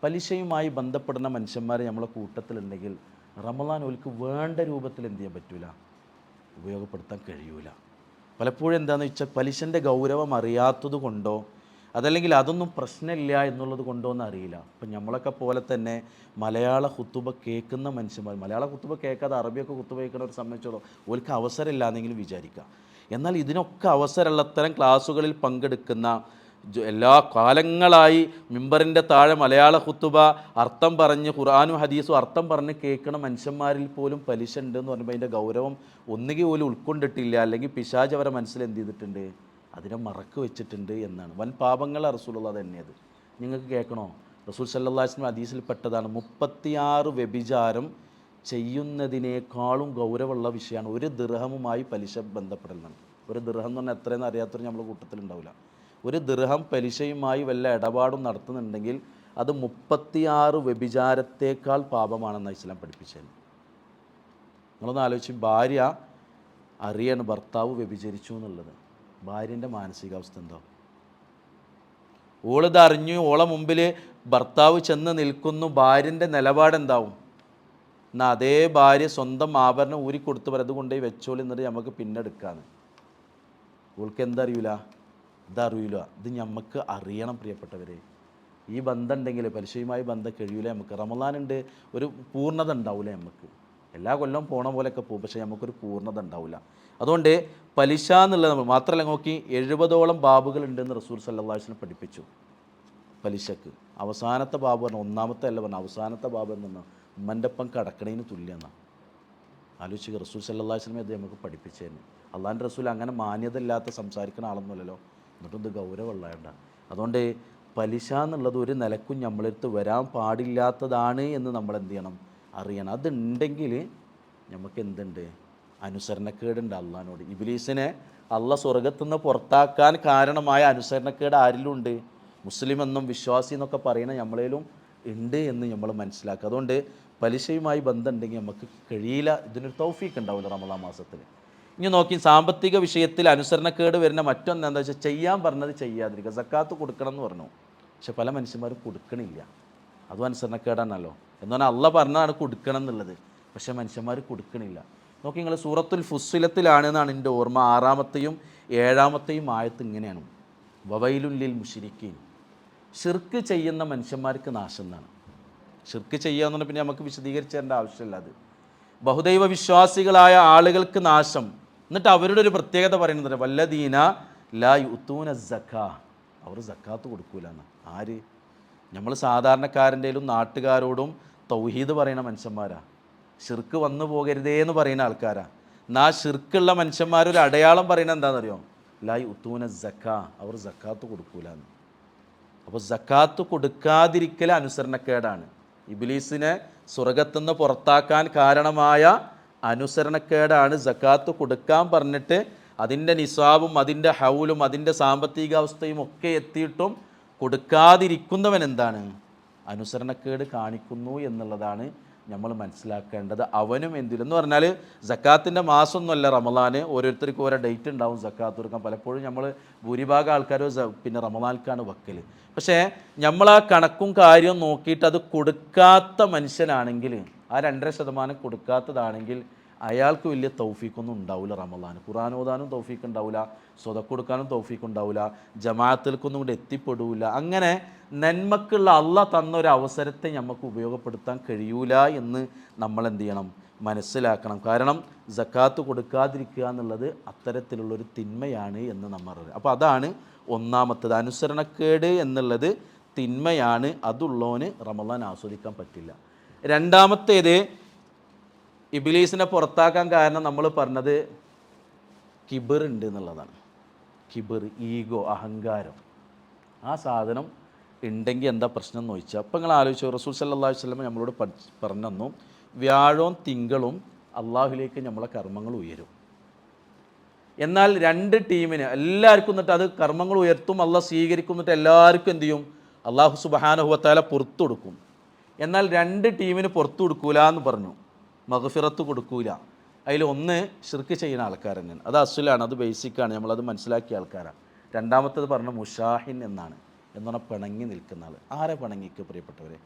പലിശയുമായി ബന്ധപ്പെടുന്ന മനുഷ്യന്മാർ നമ്മളെ കൂട്ടത്തിലുണ്ടെങ്കിൽ റമദാൻ ഓൽക്ക് വേണ്ട രൂപത്തിൽ എന്ത് ചെയ്യാൻ പറ്റില്ല, ഉപയോഗപ്പെടുത്താൻ കഴിയൂല. പലപ്പോഴും എന്താണെന്ന് വെച്ചാൽ പലിശൻ്റെ ഗൗരവം അറിയാത്തത് കൊണ്ടോ അതല്ലെങ്കിൽ അതൊന്നും പ്രശ്നമില്ല എന്നുള്ളത് കൊണ്ടോ എന്ന് അറിയില്ല. ഇപ്പം നമ്മളൊക്കെ പോലെ തന്നെ മലയാള ഖുത്തുബ കേൾക്കുന്ന മനുഷ്യന്മാർ, മലയാള ഖുത്തുബ കേൾക്കാതെ അറബിയൊക്കെ ഖുത്തുബ കേൾക്കുന്നവരെ സംബന്ധിച്ചോളം ഓൽക്ക് അവസരമില്ല എന്നെങ്കിലും വിചാരിക്കുക. എന്നാൽ ഇതിനൊക്കെ അവസരമുള്ള അത്തരം ക്ലാസ്സുകളിൽ പങ്കെടുക്കുന്ന എല്ലാ കാലങ്ങളായി മിമ്പറിൻ്റെ താഴെ മലയാള ഖുത്തുബ അർത്ഥം പറഞ്ഞ് ഖുർആനും ഹദീസും അർത്ഥം പറഞ്ഞ് കേൾക്കുന്ന മനുഷ്യന്മാരിൽ പോലും പലിശ ഉണ്ടെന്ന് പറയുമ്പോൾ അതിൻ്റെ ഗൗരവം ഒന്നുകിൽ പോലും ഉൾക്കൊണ്ടിട്ടില്ല, അല്ലെങ്കിൽ പിശാച് അവരെ മനസ്സിൽ എന്ത് ചെയ്തിട്ടുണ്ട്, അതിനെ മറക്ക് വെച്ചിട്ടുണ്ട് എന്നാണ്. വൻ പാപങ്ങൾ റസൂലുള്ളാഹി തന്നെയത്. നിങ്ങൾക്ക് കേൾക്കണോ, റസൂൽ സല്ലല്ലാഹു അലൈഹി വസല്ലം ഹദീസിൽ പെട്ടതാണ് 36 വ്യഭിചാരം ചെയ്യുന്നതിനേക്കാളും ഗൗരവമുള്ള വിഷയമാണ് ഒരു ദിർഹമുമായി പലിശ ബന്ധപ്പെടലാണ്. ഒരു ദിർഹം എന്ന് പറഞ്ഞാൽ എത്രയെന്ന് അറിയാത്തവർ നമ്മുടെ കൂട്ടത്തിലുണ്ടാവില്ല. ഒരു ദിർഹം പലിശയുമായി വല്ല ഇടപാടും നടത്തുന്നുണ്ടെങ്കിൽ അത് 36 വ്യഭിചാരത്തേക്കാൾ പാപമാണെന്ന് ഇസ്ലാം പഠിപ്പിച്ചത്. നിങ്ങളൊന്ന് ആലോചിച്ച്, ഭാര്യ അറിയാണ് ഭർത്താവ് വ്യഭിചരിച്ചു എന്നുള്ളത്, ഭാര്യൻ്റെ മാനസികാവസ്ഥ എന്താ? ഓളിത് അറിഞ്ഞു, ഓളെ മുമ്പിൽ ഭർത്താവ് ചെന്ന് നിൽക്കുന്നു, ഭാര്യൻ്റെ നിലപാടെന്താവും? എന്നാൽ അതേ ഭാര്യ സ്വന്തം ആഭരണം ഊരിക്കൊടുത്ത് പറയും അതുകൊണ്ടുപോയി വെച്ചോളി എന്നിട്ട് നമുക്ക് പിന്നെ എടുക്കാന്ന്. ഓൾക്ക് എന്തറിയില്ല, ഇതറിയില്ല. ഇത് നമുക്ക് അറിയണം പ്രിയപ്പെട്ടവരെ. ഈ ബന്ധം ഉണ്ടെങ്കിൽ പലിശയുമായി ബന്ധം കഴിയൂല നമുക്ക്. റമദാനുണ്ട്, ഒരു പൂർണ്ണത ഉണ്ടാവില്ല നമുക്ക്. എല്ലാ കൊല്ലം പോണ പോലെയൊക്കെ പോകും, പക്ഷേ നമുക്കൊരു പൂർണ്ണത ഉണ്ടാവില്ല. അതുകൊണ്ട് പലിശ എന്നുള്ളത് നമ്മൾ മാത്രമല്ല, നോക്കി 70ഓളം ബാബുകൾ ഉണ്ടെന്ന് റസൂൽ സല്ലല്ലാഹു അലൈഹി വസല്ലം പഠിപ്പിച്ചു പലിശക്ക്. അവസാനത്തെ ബാബു പറഞ്ഞാൽ, ഒന്നാമത്തെ അല്ല പറഞ്ഞാൽ അവസാനത്തെ ബാബു എന്ന് പറഞ്ഞാൽ ഉമ്മൻ്റെ ഒപ്പം കടക്കണേന് തുല്യമെന്നാണ്. ആലോചിക്കുക, റസൂൽ സല്ലല്ലാഹു അലൈഹി വസല്ലം അത് നമുക്ക് പഠിപ്പിച്ചു തന്നെ. അള്ളാഹിൻ്റെ റസൂൽ അങ്ങനെ മാന്യത ഇല്ലാത്ത സംസാരിക്കുന്ന ആളൊന്നുമല്ലല്ലോ, എന്നിട്ടും ഇത് ഗൗരവമുള്ളതുകൊണ്ടാണ്. അതുകൊണ്ട് പലിശ എന്നുള്ളത് ഒരു നിലക്കും നമ്മളെടുത്ത് വരാൻ പാടില്ലാത്തതാണ് എന്ന് നമ്മൾ എന്ത് ചെയ്യണം, അറിയണം. അതുണ്ടെങ്കിൽ നമുക്ക് എന്തുണ്ട്, അനുസരണക്കേടുണ്ട് അള്ളാഹിനോട്. ഇബ്ലീസിനെ അള്ളാഹ് സ്വർഗത്തുനിന്ന് പുറത്താക്കാൻ കാരണമായ അനുസരണക്കേട് ആരിലും ഉണ്ട്. മുസ്ലിം എന്നും വിശ്വാസി എന്നൊക്കെ പറയുന്ന നമ്മളേലും ഉണ്ട് എന്ന് നമ്മൾ മനസ്സിലാക്കുക. അതുകൊണ്ട് പലിശയുമായി ബന്ധമുണ്ടെങ്കിൽ നമുക്ക് കഴിയില്ല, ഇതിനൊരു തൗഫീക്ക് ഉണ്ടാവില്ല റമദാൻ മാസത്തിൽ. ഇനി നോക്കി, സാമ്പത്തിക വിഷയത്തിൽ അനുസരണക്കേട് വരുന്ന മറ്റൊന്ന് എന്താ വെച്ചാൽ ചെയ്യാൻ പറഞ്ഞത് ചെയ്യാതിരിക്കുക. സക്കാത്ത് കൊടുക്കണം എന്ന് പറഞ്ഞു, പക്ഷെ പല മനുഷ്യന്മാരും കൊടുക്കണില്ല. അതും അനുസരണക്കേടാണല്ലോ. എന്ന് പറഞ്ഞാൽ അള്ളാഹ് പറഞ്ഞതാണ് കൊടുക്കണം എന്നുള്ളത്, പക്ഷേ മനുഷ്യന്മാർ കൊടുക്കണില്ല. നോക്കി നിങ്ങൾ, സൂറത്തുൽ ഫുസ്സിലത്തിലാണെന്നാണ് എൻ്റെ ഓർമ്മ, 6-ാമത്തെയും 7-ാമത്തെയും ആയത്ത് ഇങ്ങനെയാണ്: വവൈലുൻ ലിൽ മുശ്രിക്കീൻ. ഷിർക്ക് ചെയ്യുന്ന മനുഷ്യന്മാർക്ക് നാശം എന്നാണ്. ഷിർക്ക് ചെയ്യുക എന്ന് പറഞ്ഞാൽ പിന്നെ നമുക്ക് വിശദീകരിച്ച് തരേണ്ട ആവശ്യമില്ല. അത് ബഹുദൈവ വിശ്വാസികളായ ആളുകൾക്ക് നാശം. എന്നിട്ട് അവരുടെ ഒരു പ്രത്യേകത പറയുന്നത് വല്ലദീന ലാ യുത്തൂന സക്കാ, അവർ സക്കാത്ത് കൊടുക്കൂല എന്ന്. ആര്? നമ്മൾ സാധാരണക്കാരൻ്റെയിലും നാട്ടുകാരോടും തൗഹീദ് പറയുന്ന മനുഷ്യന്മാരാ, ഷിർക്ക് വന്നു പോകരുതേ എന്ന് പറയുന്ന ആൾക്കാരാ. എന്നാൽ ഷിർക്കുള്ള മനുഷ്യന്മാരൊരു അടയാളം പറയുന്നത് എന്താണെന്നറിയോ? ലാ യുത്തൂന സക്കാ, അവർ സക്കാത്ത് കൊടുക്കൂല എന്ന്. അപ്പോൾ സക്കാത്ത് കൊടുക്കാതിരിക്കൽ അനുസരണക്കേടാണ്. ഇബ്ലീസിനെ സ്വർഗത്തുനിന്ന് പുറത്താക്കാൻ കാരണമായ അനുസരണക്കേടാണ്. സക്കാത്ത് കൊടുക്കാൻ പറഞ്ഞിട്ട് അതിൻ്റെ നിസാബും അതിൻ്റെ ഹൗലും അതിൻ്റെ സാമ്പത്തികാവസ്ഥയും ഒക്കെ എത്തിയിട്ടും കൊടുക്കാതിരിക്കുന്നവൻ എന്താണ്? അനുസരണക്കേട് കാണിക്കുന്നു എന്നുള്ളതാണ് നമ്മൾ മനസ്സിലാക്കേണ്ടത്. അവനും എന്തിലെന്ന് പറഞ്ഞാൽ സക്കാത്തിൻ്റെ മാസമൊന്നുമല്ല റമദാന്, ഓരോരുത്തർക്കും ഓരോ ഡേറ്റ് ഉണ്ടാവും സക്കാത്ത് കൊടുക്കാൻ. പലപ്പോഴും നമ്മൾ ഭൂരിഭാഗം ആൾക്കാരും പിന്നെ റമദാനിക്കാണ് വെക്കൽ. പക്ഷേ നമ്മൾ ആ കണക്കും കാര്യവും നോക്കിയിട്ട് അത് കൊടുക്കാത്ത മനുഷ്യനാണെങ്കിൽ, ആ 2.5% കൊടുക്കാത്തതാണെങ്കിൽ അയാൾക്ക് വലിയ തൗഫീക്കൊന്നും ഉണ്ടാവില്ല റമദാൻ. ഖുർആൻ ഓതാനും തൗഫീക്ക് ഉണ്ടാവില്ല, സ്വതക്ക കൊടുക്കാനും തൗഫീക്ക് ഉണ്ടാവില്ല, ജമാഅത്തിൽക്കൊന്നും കൂടെ എത്തിപ്പെടില്ല. അങ്ങനെ നന്മക്കുള്ള അള്ളാഹ് തന്നൊരു അവസരത്തെ നമുക്ക് ഉപയോഗപ്പെടുത്താൻ കഴിയൂല എന്ന് നമ്മൾ എന്ത് ചെയ്യണം, മനസ്സിലാക്കണം. കാരണം സക്കാത്ത് കൊടുക്കാതിരിക്കുക എന്നുള്ളത് അത്തരത്തിലുള്ളൊരു തിന്മയാണ് എന്ന് നമ്മൾ അറിയാം. അപ്പോൾ അതാണ് ഒന്നാമത്തത്. അനുസരണക്കേട് എന്നുള്ളത് തിന്മയാണ്, അതുള്ളവന് റമദാൻ ആസ്വദിക്കാൻ പറ്റില്ല. രണ്ടാമത്തേത് ഇബ്ലീസിനെ പുറത്താക്കാൻ കാരണം നമ്മൾ പറഞ്ഞത് കിബിർ ഉണ്ട് എന്നുള്ളതാണ്. കിബിർ, ഈഗോ, അഹങ്കാരം. ആ സാധനം ഉണ്ടെങ്കിൽ എന്താ പ്രശ്നം എന്ന് ചോദിച്ചാൽ, അപ്പം നിങ്ങൾ ആലോചിച്ചു, റസൂൽ സല്ലല്ലാഹു അലൈഹി വസല്ലം നമ്മളോട് പറഞ്ഞു തന്നു, വ്യാഴവും തിങ്കളും അള്ളാഹുലേക്ക് നമ്മളെ കർമ്മങ്ങൾ ഉയരും. എന്നാൽ രണ്ട് ടീമിന് എല്ലാവർക്കും എന്നിട്ട് അത് കർമ്മങ്ങൾ ഉയർത്തും, അള്ളാഹ് സ്വീകരിക്കും, എന്നിട്ട് എല്ലാവർക്കും എന്ത് ചെയ്യും, അള്ളാഹു സുബ്ഹാനഹു വ തആല പുറത്തു കൊടുക്കും. എന്നാൽ രണ്ട് ടീമിന് പുറത്തു കൊടുക്കൂല എന്ന് പറഞ്ഞു, മഗ്ഫിറത്ത് കൊടുക്കൂല. അതിൽ ഒന്ന് ശിർക്ക് ചെയ്യുന്ന ആൾക്കാർ തന്നെയാണ്. അത് അസുലാണ്, അത് ബേസിക്കാണ്, നമ്മളത് മനസ്സിലാക്കിയ ആൾക്കാരാണ്. രണ്ടാമത്തേത് പറഞ്ഞ മുഷാഹിൻ എന്നാണ്, പറഞ്ഞാൽ പിണങ്ങി നിൽക്കുന്ന ആൾ. ആരെ പിണങ്ങിക്ക് പ്രിയപ്പെട്ടവരെ?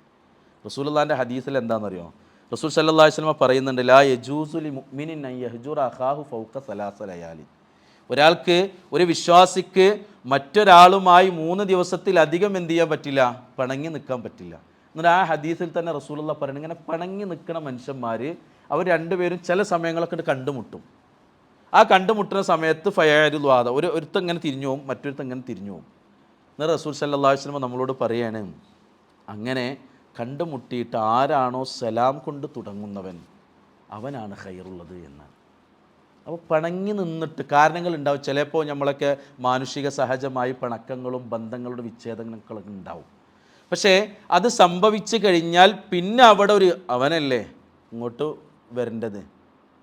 റസൂലുള്ളാഹിൻ്റെ ഹദീസിൽ എന്താണെന്നറിയോ? റസൂൽ സല്ലല്ലാഹു അലൈഹി വസല്ലം പറയുന്നുണ്ട്, ലാ യജൂസു ലി മുഅ്മിനിൻ അൻ യഹ്ജുറ അഖാഹു ഫൗക സലാസ ലയാലി. ഒരാൾക്ക്, ഒരു വിശ്വാസിക്ക് മറ്റൊരാളുമായി 3 ദിവസത്തിലധികം എന്ത് ചെയ്യാൻ പറ്റില്ല? പിണങ്ങി നിൽക്കാൻ പറ്റില്ല. എന്നിട്ട് ആ ഹദീസിൽ തന്നെ റസൂലുള്ളാഹി പറയുന്നത്, ഇങ്ങനെ പിണങ്ങി നിൽക്കുന്ന മനുഷ്യന്മാർ അവർ രണ്ടുപേരും ചില സമയങ്ങളൊക്കെ കണ്ടുമുട്ടും. ആ കണ്ടുമുട്ടുന്ന സമയത്ത് ഫയാരുൽ വാദ, ഒരുത്തൻ ഇങ്ങനെ തിരിഞ്ഞു പോകും, മറ്റൊരുത്തൻ ഇങ്ങനെ തിരിഞ്ഞു പോകും. എന്നാൽ റസൂൽ സല്ലല്ലാഹു അലൈഹി വസല്ലം നമ്മളോട് പറയാണ്, അങ്ങനെ കണ്ടുമുട്ടിയിട്ട് ആരാണോ സലാം കൊണ്ട് തുടങ്ങുന്നവൻ അവനാണ് ഖൈറുള്ളത് എന്ന്. അപ്പോൾ പിണങ്ങി നിന്നിട്ട് കാരണങ്ങളുണ്ടാവും. ചിലപ്പോൾ നമ്മളൊക്കെ മാനുഷിക സഹജമായി പിണക്കങ്ങളും ബന്ധങ്ങളുടെ വിച്ഛേദങ്ങളൊക്കെ ഉണ്ടാവും. പക്ഷേ അത് സംഭവിച്ചു കഴിഞ്ഞാൽ പിന്നെ അവിടെ ഒരു അവനല്ലേ ഇങ്ങോട്ട് വരേണ്ടത്,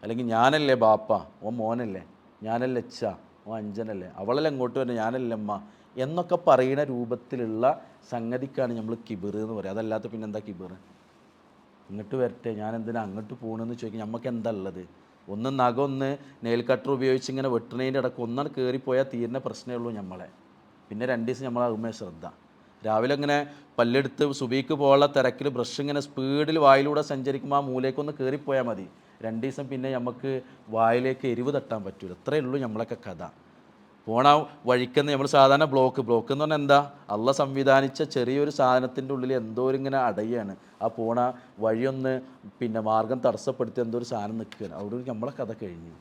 അല്ലെങ്കിൽ ഞാനല്ലേ ബാപ്പ, ഓ മോനല്ലേ, ഞാനല്ലേ അച്ഛ, ഓ അഞ്ചനല്ലേ, അവളല്ലേ ഇങ്ങോട്ട് വരണം, ഞാനല്ലേ അമ്മ എന്നൊക്കെ പറയുന്ന രൂപത്തിലുള്ള സംഗതിക്കാണ് നമ്മൾ കിബിർ എന്ന് പറയുക. അതല്ലാത്ത പിന്നെ എന്താ കിബിർ? ഇങ്ങോട്ട് വരട്ടെ, ഞാൻ എന്തിനാ അങ്ങോട്ട് പോകണമെന്ന് ചോദിക്കും. നമുക്ക് എന്താ ഉള്ളത്? ഒന്ന് നഖം ഒന്ന് നെയിൽ കട്ടർ ഉപയോഗിച്ച് ഇങ്ങനെ വെട്ടണേൻ്റെ ഇടയ്ക്ക് ഒന്നാണ് കയറിപ്പോയാൽ തീരുന്ന പ്രശ്നമേ ഉള്ളൂ നമ്മളെ. പിന്നെ 2 ദിവസം നമ്മൾ അതുമേ ശ്രദ്ധ. രാവിലെ ഇങ്ങനെ പല്ലെടുത്ത് സുബീക്ക് പോകാനുള്ള തിരക്കിൽ ബ്രഷ് ഇങ്ങനെ സ്പീഡിൽ വായിലൂടെ സഞ്ചരിക്കുമ്പോൾ ആ മൂലയ്ക്കൊന്ന് കയറിപ്പോയാൽ മതി. 2 ദിവസം പിന്നെ നമുക്ക് വായിലേക്ക് എരിവ് തട്ടാൻ പറ്റില്ല. അത്രയേ ഉള്ളൂ നമ്മളൊക്കെ കഥ. പോണ വഴിക്കുന്ന നമ്മൾ സാധാരണ ബ്ലോക്ക് എന്ന് പറഞ്ഞാൽ എന്താ? അള്ളാഹ് സംവിധാനിച്ച ചെറിയൊരു സാധനത്തിൻ്റെ ഉള്ളിൽ എന്തോ ഇങ്ങനെ അടയാണ്. ആ പോണ വഴിയൊന്ന് മാർഗം തടസ്സപ്പെടുത്തി എന്തോ ഒരു സാധനം നിൽക്കുകയാണ്. അവിടെ നമ്മളെ കഥ കഴിഞ്ഞു.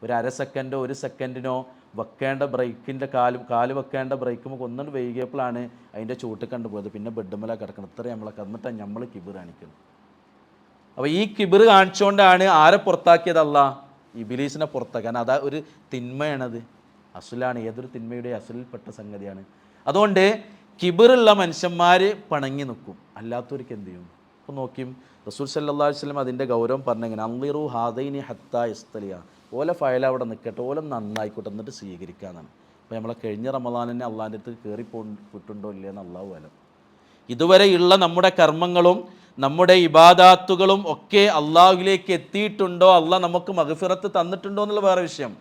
ഒരു അര സെക്കൻഡോ 1 സെക്കൻഡിനോ വെക്കേണ്ട ബ്രേക്കിൻ്റെ കാല് വെക്കേണ്ട ബ്രേക്ക് ഒന്നും വൈകിയപ്പോഴാണ് അതിൻ്റെ ചൂട്ട് കണ്ടുപോയത്. പിന്നെ ബെഡ്മല കിടക്കണം. ഇത്രയും നമ്മളെ കന്നിട്ടാണ് നമ്മൾ കിബിർ കാണിക്കുന്നത്. അപ്പോൾ ഈ കിബിർ കാണിച്ചുകൊണ്ടാണ് ആരെ പുറത്താക്കിയത്? അള്ളാഹ് ഇബ്ലീസിനെ പുറത്താക്കി. കാരണം അതാ ഒരു തിന്മയാണത്, അസുലാണ്, ഏതൊരു തിന്മയുടെ അസുലിൽപ്പെട്ട സംഗതിയാണ്. അതുകൊണ്ട് കിബിറുള്ള മനുഷ്യന്മാർ പിണങ്ങി നിൽക്കും, അല്ലാത്തവർക്ക് എന്ത് ചെയ്യും? അപ്പോൾ നോക്കിയും റസൂൽ സല്ലല്ലാഹു അലൈഹി വസല്ലം അതിൻ്റെ ഗൗരവം പറഞ്ഞെങ്ങനെ, അൻളിറു ഹാദൈനി ഹത്താ യസ്തലിയ, ഓല ഫയൽ അവിടെ നിൽക്കട്ടെ, ഓല നന്നായിക്കോട്ടെ, എന്നിട്ട് സ്വീകരിക്കാന്നാണ്. അപ്പോൾ നമ്മളെ കഴിഞ്ഞ റമദാനിനെ അള്ളാഹിൻ്റെ അടുത്ത് കയറിപ്പോയിട്ടുണ്ടോ ഇല്ലയെന്ന് അള്ളാഹു അലം. ഇതുവരെയുള്ള നമ്മുടെ കർമ്മങ്ങളും നമ്മുടെ ഇബാദാത്തുകളും ഒക്കെ അള്ളാഹുവിലേക്ക് എത്തിയിട്ടുണ്ടോ, അള്ളാഹ് നമുക്ക് മഗ്ഫിറത്ത് തന്നിട്ടുണ്ടോ എന്നുള്ള വേറെ വിഷയം.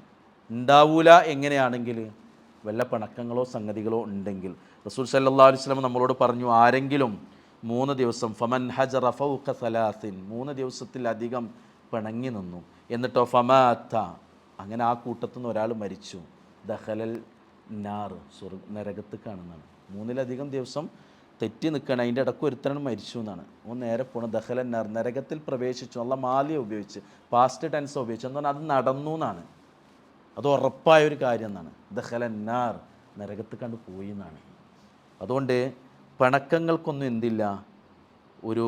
ഉണ്ടാവൂല എങ്ങനെയാണെങ്കിൽ, വല്ല പിണക്കങ്ങളോ സംഗതികളോ ഉണ്ടെങ്കിൽ. റസൂൽ സല്ലല്ലാഹു അലൈഹി വസല്ലം നമ്മളോട് പറഞ്ഞു, ആരെങ്കിലും 3 ദിവസം ഫമൻ ഹജറ ഫൗക സലാസിൻ, 3 ദിവസത്തിലധികം പിണങ്ങി നിന്നു, എന്നിട്ടോ ഫമാത്ത, അങ്ങനെ ആ കൂട്ടത്തിൽ നിന്ന് ഒരാൾ മരിച്ചു, ദഖലൽ നാർ, നരകത്ത് കാണുന്നതാണ്. 3-ലധികം ദിവസം തെറ്റി നിൽക്കുകയാണ്, അതിൻ്റെ ഇടയ്ക്ക് ഒരുത്തനും മരിച്ചു എന്നാണ്. നേരെ പോകണം ദഖലൻ നാർ, നരകത്തിൽ പ്രവേശിച്ചു. അല്ല മാലിയ ഉപയോഗിച്ച്, പാസ്റ്റ് ടെൻസ് ഉപയോഗിച്ച്, എന്ന് പറഞ്ഞാൽ അത് നടന്നു എന്നാണ്, അത് ഉറപ്പായൊരു കാര്യം എന്നാണ്. ദഖലൻ നാർ, നരകത്ത് കണ്ട് പോയി എന്നാണ്. അതുകൊണ്ട് പിണക്കങ്ങൾക്കൊന്നും എന്തില്ല, ഒരു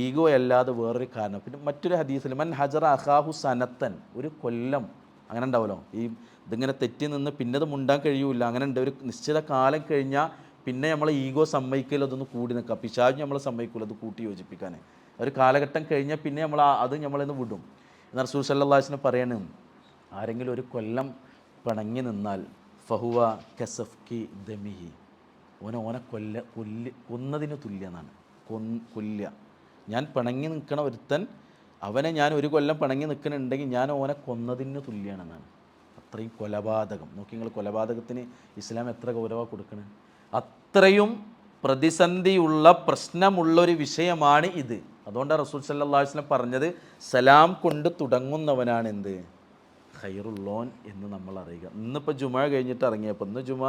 ഈഗോ അല്ലാതെ വേറൊരു കാരണം. പിന്നെ മറ്റൊരു ഹദീസിൽ മൻ ഹജറ അഖാഹു സനത്തൻ, ഒരു കൊല്ലം, അങ്ങനെ ഉണ്ടാവുമല്ലോ, ഇതിങ്ങനെ തെറ്റി നിന്ന് പിന്നെ അത് മുണ്ടാൻ കഴിയൂല, അങ്ങനെ ഉണ്ട്. ഒരു നിശ്ചിത കാലം കഴിഞ്ഞാൽ പിന്നെ നമ്മളെ ഈഗോ സമ്മതിക്കില്ല, അതൊന്ന് കൂടി നിൽക്കുക. പിശാച് നമ്മളെ സമ്മതിക്കില്ല അത് കൂട്ടി യോജിപ്പിക്കാൻ. ഒരു കാലഘട്ടം കഴിഞ്ഞാൽ പിന്നെ അത് നമ്മളിന്ന് വിടും. എന്നാൽ റസൂൽ സല്ലല്ലാഹു അലൈഹി വസല്ലം പറയണം, ആരെങ്കിലും ഒരു കൊല്ലം പിണങ്ങി നിന്നാൽ ഫഹുവ കസഫ്കി ദമിഹി, ഓനെ കൊന്നതിന് തുല്യനാണ്. കൊല്ലുക, ഞാൻ പിണങ്ങി നിൽക്കണ ഒരുത്തൻ, അവനെ ഞാൻ 1 കൊല്ലം പിണങ്ങി നിൽക്കണുണ്ടെങ്കിൽ ഞാൻ ഓനെ കൊന്നതിന് തുല്യമാണെന്നാണ്. അത്രയും കൊലപാതകം. നോക്കി നിങ്ങൾ, കൊലപാതകത്തിന് ഇസ്ലാം എത്ര ഗൗരവമാണ് കൊടുക്കണത്. അത്രയും പ്രതിസന്ധിയുള്ള പ്രശ്നമുള്ളൊരു വിഷയമാണ് ഇത്. അതുകൊണ്ടാണ് റസൂൽ സല്ലല്ലാഹു അലൈഹി വസല്ലം പറഞ്ഞത്, സലാം കൊണ്ട് തുടങ്ങുന്നവനാണ് എന്ത്? ഖൈറുള്ളോൻ എന്ന് നമ്മൾ അറിയുക. ഇന്നിപ്പോൾ ജുമ കഴിഞ്ഞിട്ട് ഇറങ്ങിയപ്പോൾ, ഇന്ന് ജുമ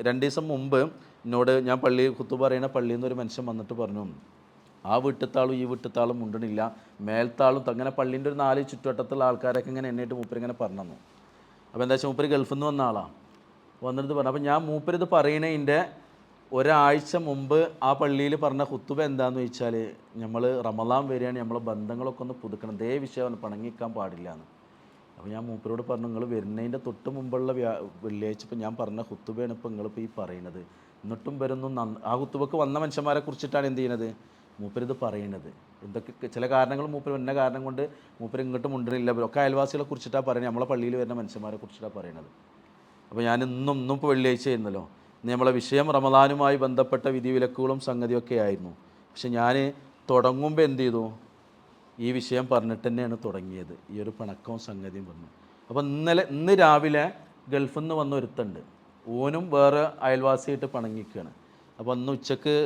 2 ദിവസം മുമ്പ് എന്നോട്, ഞാൻ ഖുത്ബ പറയുന്ന പള്ളിയിൽ നിന്ന് ഒരു മനുഷ്യൻ വന്നിട്ട് പറഞ്ഞു, ആ വീട്ടിലത്താളും ഈ വീട്ടിലത്താളും മുണ്ടണില്ല, മേൽത്താളും അങ്ങനെ പള്ളീൻ്റെ ഒരു 4 ചുറ്റുവട്ടത്തുള്ള ആൾക്കാരൊക്കെ ഇങ്ങനെ എന്നിട്ട് മൂപ്പരിങ്ങനെ പറഞ്ഞു തന്നു. അപ്പോൾ എന്താ വെച്ചാൽ മൂപ്പര് ഗൾഫിൽ നിന്ന് വന്ന ആളാണ്. വന്നിട്ട് പറഞ്ഞു. അപ്പോൾ ഞാൻ മൂപ്പരിത് പറയണതിൻ്റെ ഒരാഴ്ച മുമ്പ് ആ പള്ളിയിൽ പറഞ്ഞ ഖുത്തുബ എന്താണെന്ന് ചോദിച്ചാൽ, നമ്മൾ റമദാൻ വരികയാണ്, നമ്മളെ ബന്ധങ്ങളൊക്കെ ഒന്ന് പുതുക്കണം, ദേ വിഷയമാണ്, പണങ്ങിക്കാൻ പാടില്ല എന്ന്. അപ്പോൾ ഞാൻ മൂപ്പരോട് പറഞ്ഞു, നിങ്ങൾ വരുന്നതിൻ്റെ തൊട്ട് മുമ്പുള്ള വെള്ളിയാഴ്ച ഇപ്പോൾ ഞാൻ പറഞ്ഞ ഖുത്തുബയാണ് ഇപ്പോൾ നിങ്ങളിപ്പോൾ ഈ പറയുന്നത്. എന്നിട്ടും വരുന്നു ആ ഖുത്തുബക്ക് വന്ന മനുഷ്യന്മാരെ കുറിച്ചിട്ടാണ് എന്ത് ചെയ്യുന്നത്, മൂപ്പരിത് പറയുന്നത്. എന്തൊക്കെ ചില കാരണങ്ങൾ മൂപ്പർ എന്ന കാരണം കൊണ്ട് മൂപ്പർ ഇങ്ങോട്ട് മുണ്ടണില്ല, ഒക്കെ അയൽവാസികളെ കുറിച്ചിട്ടാണ് പറയുന്നത്, നമ്മളെ പള്ളിയിൽ വരുന്ന മനുഷ്യന്മാരെ കുറിച്ചിട്ടാണ് പറയുന്നത്. അപ്പോൾ ഞാൻ ഇന്നും ഇപ്പോൾ വെള്ളിയാഴ്ച ആയിരുന്നല്ലോ, ഇന്ന് നമ്മളെ വിഷയം റമദാനുമായി ബന്ധപ്പെട്ട വിധിവിലക്കുകളും സംഗതിയൊക്കെ ആയിരുന്നു. പക്ഷെ ഞാൻ തുടങ്ങുമ്പോൾ എന്ത് ചെയ്തു, ഈ വിഷയം പറഞ്ഞിട്ട് തന്നെയാണ് തുടങ്ങിയത്, ഈ ഒരു പിണക്കവും സംഗതിയും പറഞ്ഞു. അപ്പോൾ ഇന്ന് രാവിലെ ഗൾഫിൽ നിന്ന് വന്ന ഒരുത്തുണ്ട്, ഓനും വേറെ അയൽവാസിയായിട്ട് പിണങ്ങിക്കുകയാണ്. അപ്പോൾ അന്ന് ഉച്ചക്ക്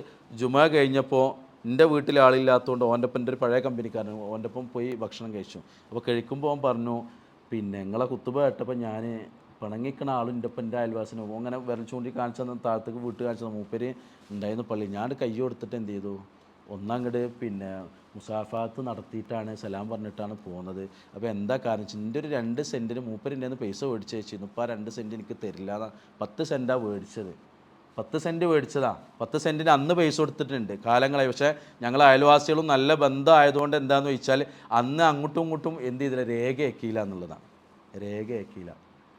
ജുമ കഴിഞ്ഞപ്പോൾ എൻ്റെ വീട്ടിൽ ആളില്ലാത്തതുകൊണ്ട് ഓൻ്റെ ഒപ്പം എൻ്റെ ഒരു പഴയ കമ്പനിക്കാരൻ ഓൻ്റെ ഒപ്പം പോയി ഭക്ഷണം കഴിച്ചു. അപ്പോൾ കഴിക്കുമ്പോൾ ഓൻ പറഞ്ഞു, പിന്നെ നിങ്ങളെ കുത്തുബ കേട്ടപ്പോൾ ഞാൻ പിണങ്ങിക്കണ ആളും ഒപ്പം എൻ്റെ അയൽവാസിനും അങ്ങനെ വിരൽ ചൂണ്ടി കാണിച്ചു തന്ന താഴത്തേക്ക് വീട്ട് കാണിച്ചു തന്ന മൂപ്പര് ഉണ്ടായിരുന്നു പള്ളി. ഞാൻ കൈ കൊടുത്തിട്ട് എന്ത് ചെയ്തു, ഒന്നങ്ങട് പിന്നെ മുസാഫാത്ത് നടത്തിയിട്ടാണ് സലാം പറഞ്ഞിട്ടാണ് പോകുന്നത്. അപ്പോൾ എന്താ കാരണം വെച്ചാൽ എൻ്റെ ഒരു 2 സെൻറ്റിന് മൂപ്പരിൻ്റെ നിന്ന് പൈസ മേടിച്ച് വെച്ചിരുന്നു, ഇപ്പോൾ ആ 2 സെൻറ്റ് എനിക്ക് തരില്ല, 10 സെൻറ്റാണ് മേടിച്ചത്, 10 സെൻറ്റ് മേടിച്ചതാണ്, 10 സെൻറ്റിന് അന്ന് പൈസ കൊടുത്തിട്ടുണ്ട് കാലങ്ങളായി. പക്ഷേ ഞങ്ങൾ അയൽവാസികളും നല്ല ബന്ധമായതുകൊണ്ട് എന്താണെന്ന് ചോദിച്ചാൽ അന്ന് അങ്ങോട്ടും ഇങ്ങോട്ടും എന്ത് ചെയ്തില്ല, രേഖയാക്കിയില്ല എന്നുള്ളതാണ്, രേഖയാക്കിയില്ല.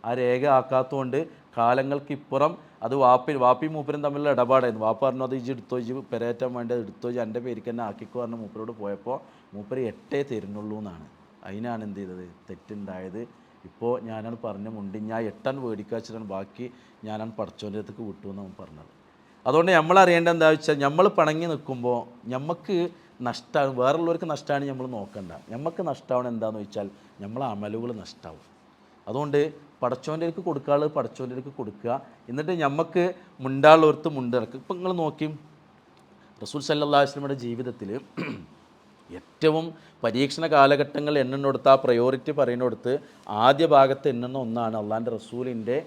ആ രേഖ ആക്കാത്തതുകൊണ്ട് കാലങ്ങൾക്കിപ്പുറം അത് വാപ്പിയും മൂപ്പരും തമ്മിലുള്ള ഇടപാടായിരുന്നു. വാപ്പ പറഞ്ഞു, അത് ഇജ് എടുത്തോ, ഇജ് പെരേറ്റാൻ വേണ്ടി എടുത്തോ, ഇജ് എൻ്റെ പേരിക്ക് തന്നെ ആക്കിക്കോ പറഞ്ഞ് മൂപ്പരോട് പോയപ്പോൾ മൂപ്പര് 8 തരുന്നുള്ളൂ എന്നാണ്. അതിനാണ് എന്ത് ചെയ്തത്, തെറ്റുണ്ടായത്. ഇപ്പോൾ ഞാനാണ് പറഞ്ഞ മുണ്ടി ഞാൻ 8 മേടിക്കുക വെച്ചിട്ടാണ് ബാക്കി ഞാനാണ് പടച്ചോൻ്റെ അടുത്തേക്ക് വിട്ടു എന്നാണ് പറഞ്ഞത്. അതുകൊണ്ട് നമ്മൾ അറിയേണ്ടത് എന്താ വെച്ചാൽ, നമ്മൾ പിണങ്ങി നിൽക്കുമ്പോൾ നമുക്ക് നഷ്ടമാണ്, വേറുള്ളവർക്ക് നഷ്ടമാണ് നമ്മൾ നോക്കണ്ട, നമുക്ക് നഷ്ടമാവണം എന്താണെന്ന് വെച്ചാൽ നമ്മളെ അമലുകൾ നഷ്ടമാവും. അതുകൊണ്ട് പടച്ചോൻ്റെ അടുക്ക് കൊടുക്കാനുള്ളത് പടച്ചോൻ്റെ അടുക്ക് കൊടുക്കുക, എന്നിട്ട് നമുക്ക് മുണ്ടാളുള്ളവർക്ക് മുണ്ടിറക്കുക. ഇപ്പം നിങ്ങൾ നോക്കി, റസൂൽ സല്ലല്ലാഹു അലൈഹി വസല്ലമയുടെ ജീവിതത്തിൽ ഏറ്റവും പരീക്ഷണ കാലഘട്ടങ്ങൾ എണ്ണെടുത്ത് ആ പ്രയോറിറ്റി പറയുന്നിടത്ത് ആദ്യ ഭാഗത്ത് എണ്ണുന്ന ഒന്നാണ് അള്ളാൻ്റെ റസൂലിൻ്റെ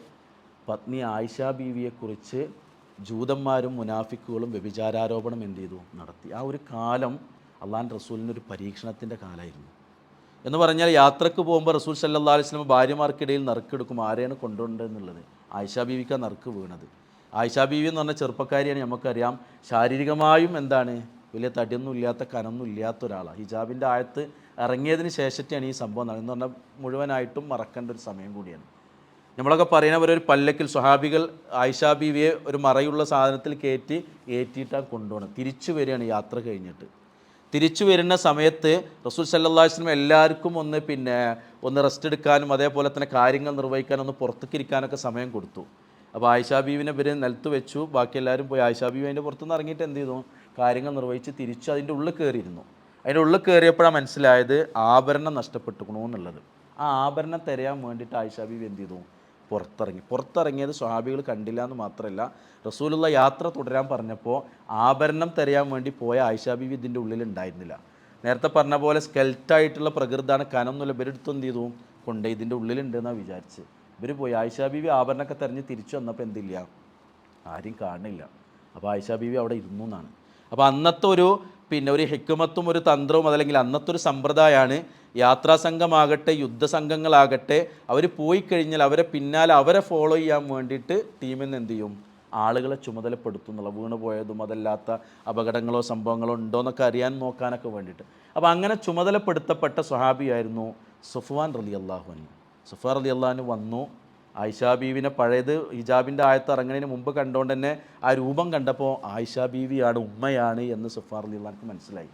പത്നി ആയിഷ ബീവിയെക്കുറിച്ച് ജൂതന്മാരും മുനാഫിക്കുകളും വ്യഭിചാരാരോപണം എന്ത് ചെയ്തു, നടത്തി. ആ ഒരു കാലം അള്ളാൻ്റെ റസൂലിൻ്റെ ഒരു പരീക്ഷണത്തിൻ്റെ കാലമായിരുന്നു. എന്ന് പറഞ്ഞാൽ യാത്രക്ക് പോകുമ്പോൾ റസൂൽ സല്ലല്ലാഹു അലൈഹി വസല്ലം ഭാര്യമാർക്കിടയിൽ നറുക്കെടുക്കും, ആരെയാണ് കൊണ്ടുപോകേണ്ടതെന്നുള്ളത്. ആയിഷ ബീവിക്കാണ് നറുക്ക് വീണത്. ആയിഷ ബീവി എന്ന് പറഞ്ഞ ചെറുപ്പക്കാരിയാണ്, നമുക്കറിയാം ശാരീരികമായും എന്താണ്, വലിയ തടിയൊന്നും ഇല്ലാത്ത കനൊന്നും ഇല്ലാത്ത ഒരാളാണ്. ഹിജാബിൻ്റെ ആയത്ത് ഇറങ്ങിയതിന് ശേഷത്തെയാണ് ഈ സംഭവം നടന്നത്. എന്ന് പറഞ്ഞാൽ മുഴുവനായിട്ടും മറക്കേണ്ട ഒരു സമയം കൂടിയാണ്. നമ്മളൊക്കെ പറയുന്നവരൊരു പല്ലക്കിൽ സ്വഹാബികൾ ആയിഷ ബീവിയെ ഒരു മറയുള്ള സാധനത്തിൽ ഏറ്റിയിട്ടാണ് കൊണ്ടുപോകണം. തിരിച്ചു വരികയാണ് യാത്ര കഴിഞ്ഞിട്ട്. തിരിച്ചു വരുന്ന സമയത്ത് റസൂൽ സല്ലല്ലാഹു അലൈഹി വസല്ലം എല്ലാവർക്കും ഒന്ന് റെസ്റ്റ് എടുക്കാനും അതേപോലെ തന്നെ കാര്യങ്ങൾ നിർവഹിക്കാനും ഒന്ന് പുറത്തേക്കിരിക്കാനൊക്കെ സമയം കൊടുത്തു. അപ്പോൾ ആയിഷ ബീവിനെ ഇവർ നിലത്ത് വെച്ചു, ബാക്കി എല്ലാവരും പോയി. ആയിഷ ബീവി അതിൻ്റെ പുറത്തുനിന്ന് ഇറങ്ങിയിട്ട് എന്ത് ചെയ്തു, കാര്യങ്ങൾ നിർവഹിച്ച് തിരിച്ച് അതിൻ്റെ ഉള്ളിൽ കയറിയിരുന്നു. അതിൻ്റെ ഉള്ളിൽ കയറിയപ്പോഴാണ് മനസ്സിലായത് ആഭരണം നഷ്ടപ്പെട്ടുക്കണോ എന്നുള്ളത്. ആ ആഭരണം തിരയാൻ വേണ്ടിയിട്ട് ആയിഷ ബീവി എന്ത് ചെയ്തു, പുറത്തിറങ്ങിയത് സ്വഹാബികൾ കണ്ടില്ല എന്ന് മാത്രമല്ല, റസൂലുള്ള യാത്ര തുടരാൻ പറഞ്ഞപ്പോൾ ആഭരണം തിരയാൻ വേണ്ടി പോയ ആയിഷ ബീവി ഇതിൻ്റെ ഉള്ളിൽ ഉണ്ടായിരുന്നില്ല. നേരത്തെ പറഞ്ഞ പോലെ സ്കെൽറ്റായിട്ടുള്ള പ്രകൃതിയാണ്, കനമൊന്നുമില്ല. ഇവരെടുത്ത് എന്ത് ചെയ്തു, കൊണ്ട് ഇതിൻ്റെ ഉള്ളിലുണ്ടെന്നാണ് വിചാരിച്ച് ഇവർ പോയി. ആയിഷ ബീവി ആഭരണമൊക്കെ തിരഞ്ഞ് തിരിച്ചു വന്നപ്പോൾ എന്തില്ല, ആരും കാണില്ല. അപ്പോൾ ആയിഷ ബീവി അവിടെ ഇരുന്നു എന്നാണ്. അപ്പോൾ അന്നത്തെ ഒരു ഹിക്മത്തും ഒരു തന്ത്രവും അതല്ലെങ്കിൽ അന്നത്തെ ഒരു സമ്പ്രദായമാണ്, യാത്രാ സംഘമാകട്ടെ യുദ്ധസംഘങ്ങളാകട്ടെ അവർ പോയി കഴിഞ്ഞാൽ അവരെ പിന്നാലെ അവരെ ഫോളോ ചെയ്യാൻ വേണ്ടിയിട്ട് ടീമിൽ നിന്ന് എന്ത് ചെയ്യും, ആളുകളെ ചുമതലപ്പെടുത്തുന്നുള്ള, വീണ് പോയതും അതല്ലാത്ത അപകടങ്ങളോ സംഭവങ്ങളോ ഉണ്ടോ എന്നൊക്കെ അറിയാൻ നോക്കാനൊക്കെ വേണ്ടിയിട്ട്. അപ്പോൾ അങ്ങനെ ചുമതലപ്പെടുത്തപ്പെട്ട സ്വഹാബിയായിരുന്നു സഫ്വാൻ റളിയല്ലാഹു അൻഹു. സഫ്വാൻ റളിയല്ലാഹു അൻഹു വന്നു. ആയിഷ ബീവിനെ പഴയത് ഹിജാബിൻ്റെ ആയത്ത് ഇറങ്ങുന്നതിന് മുമ്പ് കണ്ടുകൊണ്ട് തന്നെ ആ രൂപം കണ്ടപ്പോൾ ആയിഷ ബീവിയാണ്, ഉമ്മയാണ് എന്ന് സഫ്വാൻ റളിയല്ലാഹു അൻഹു മനസ്സിലായി.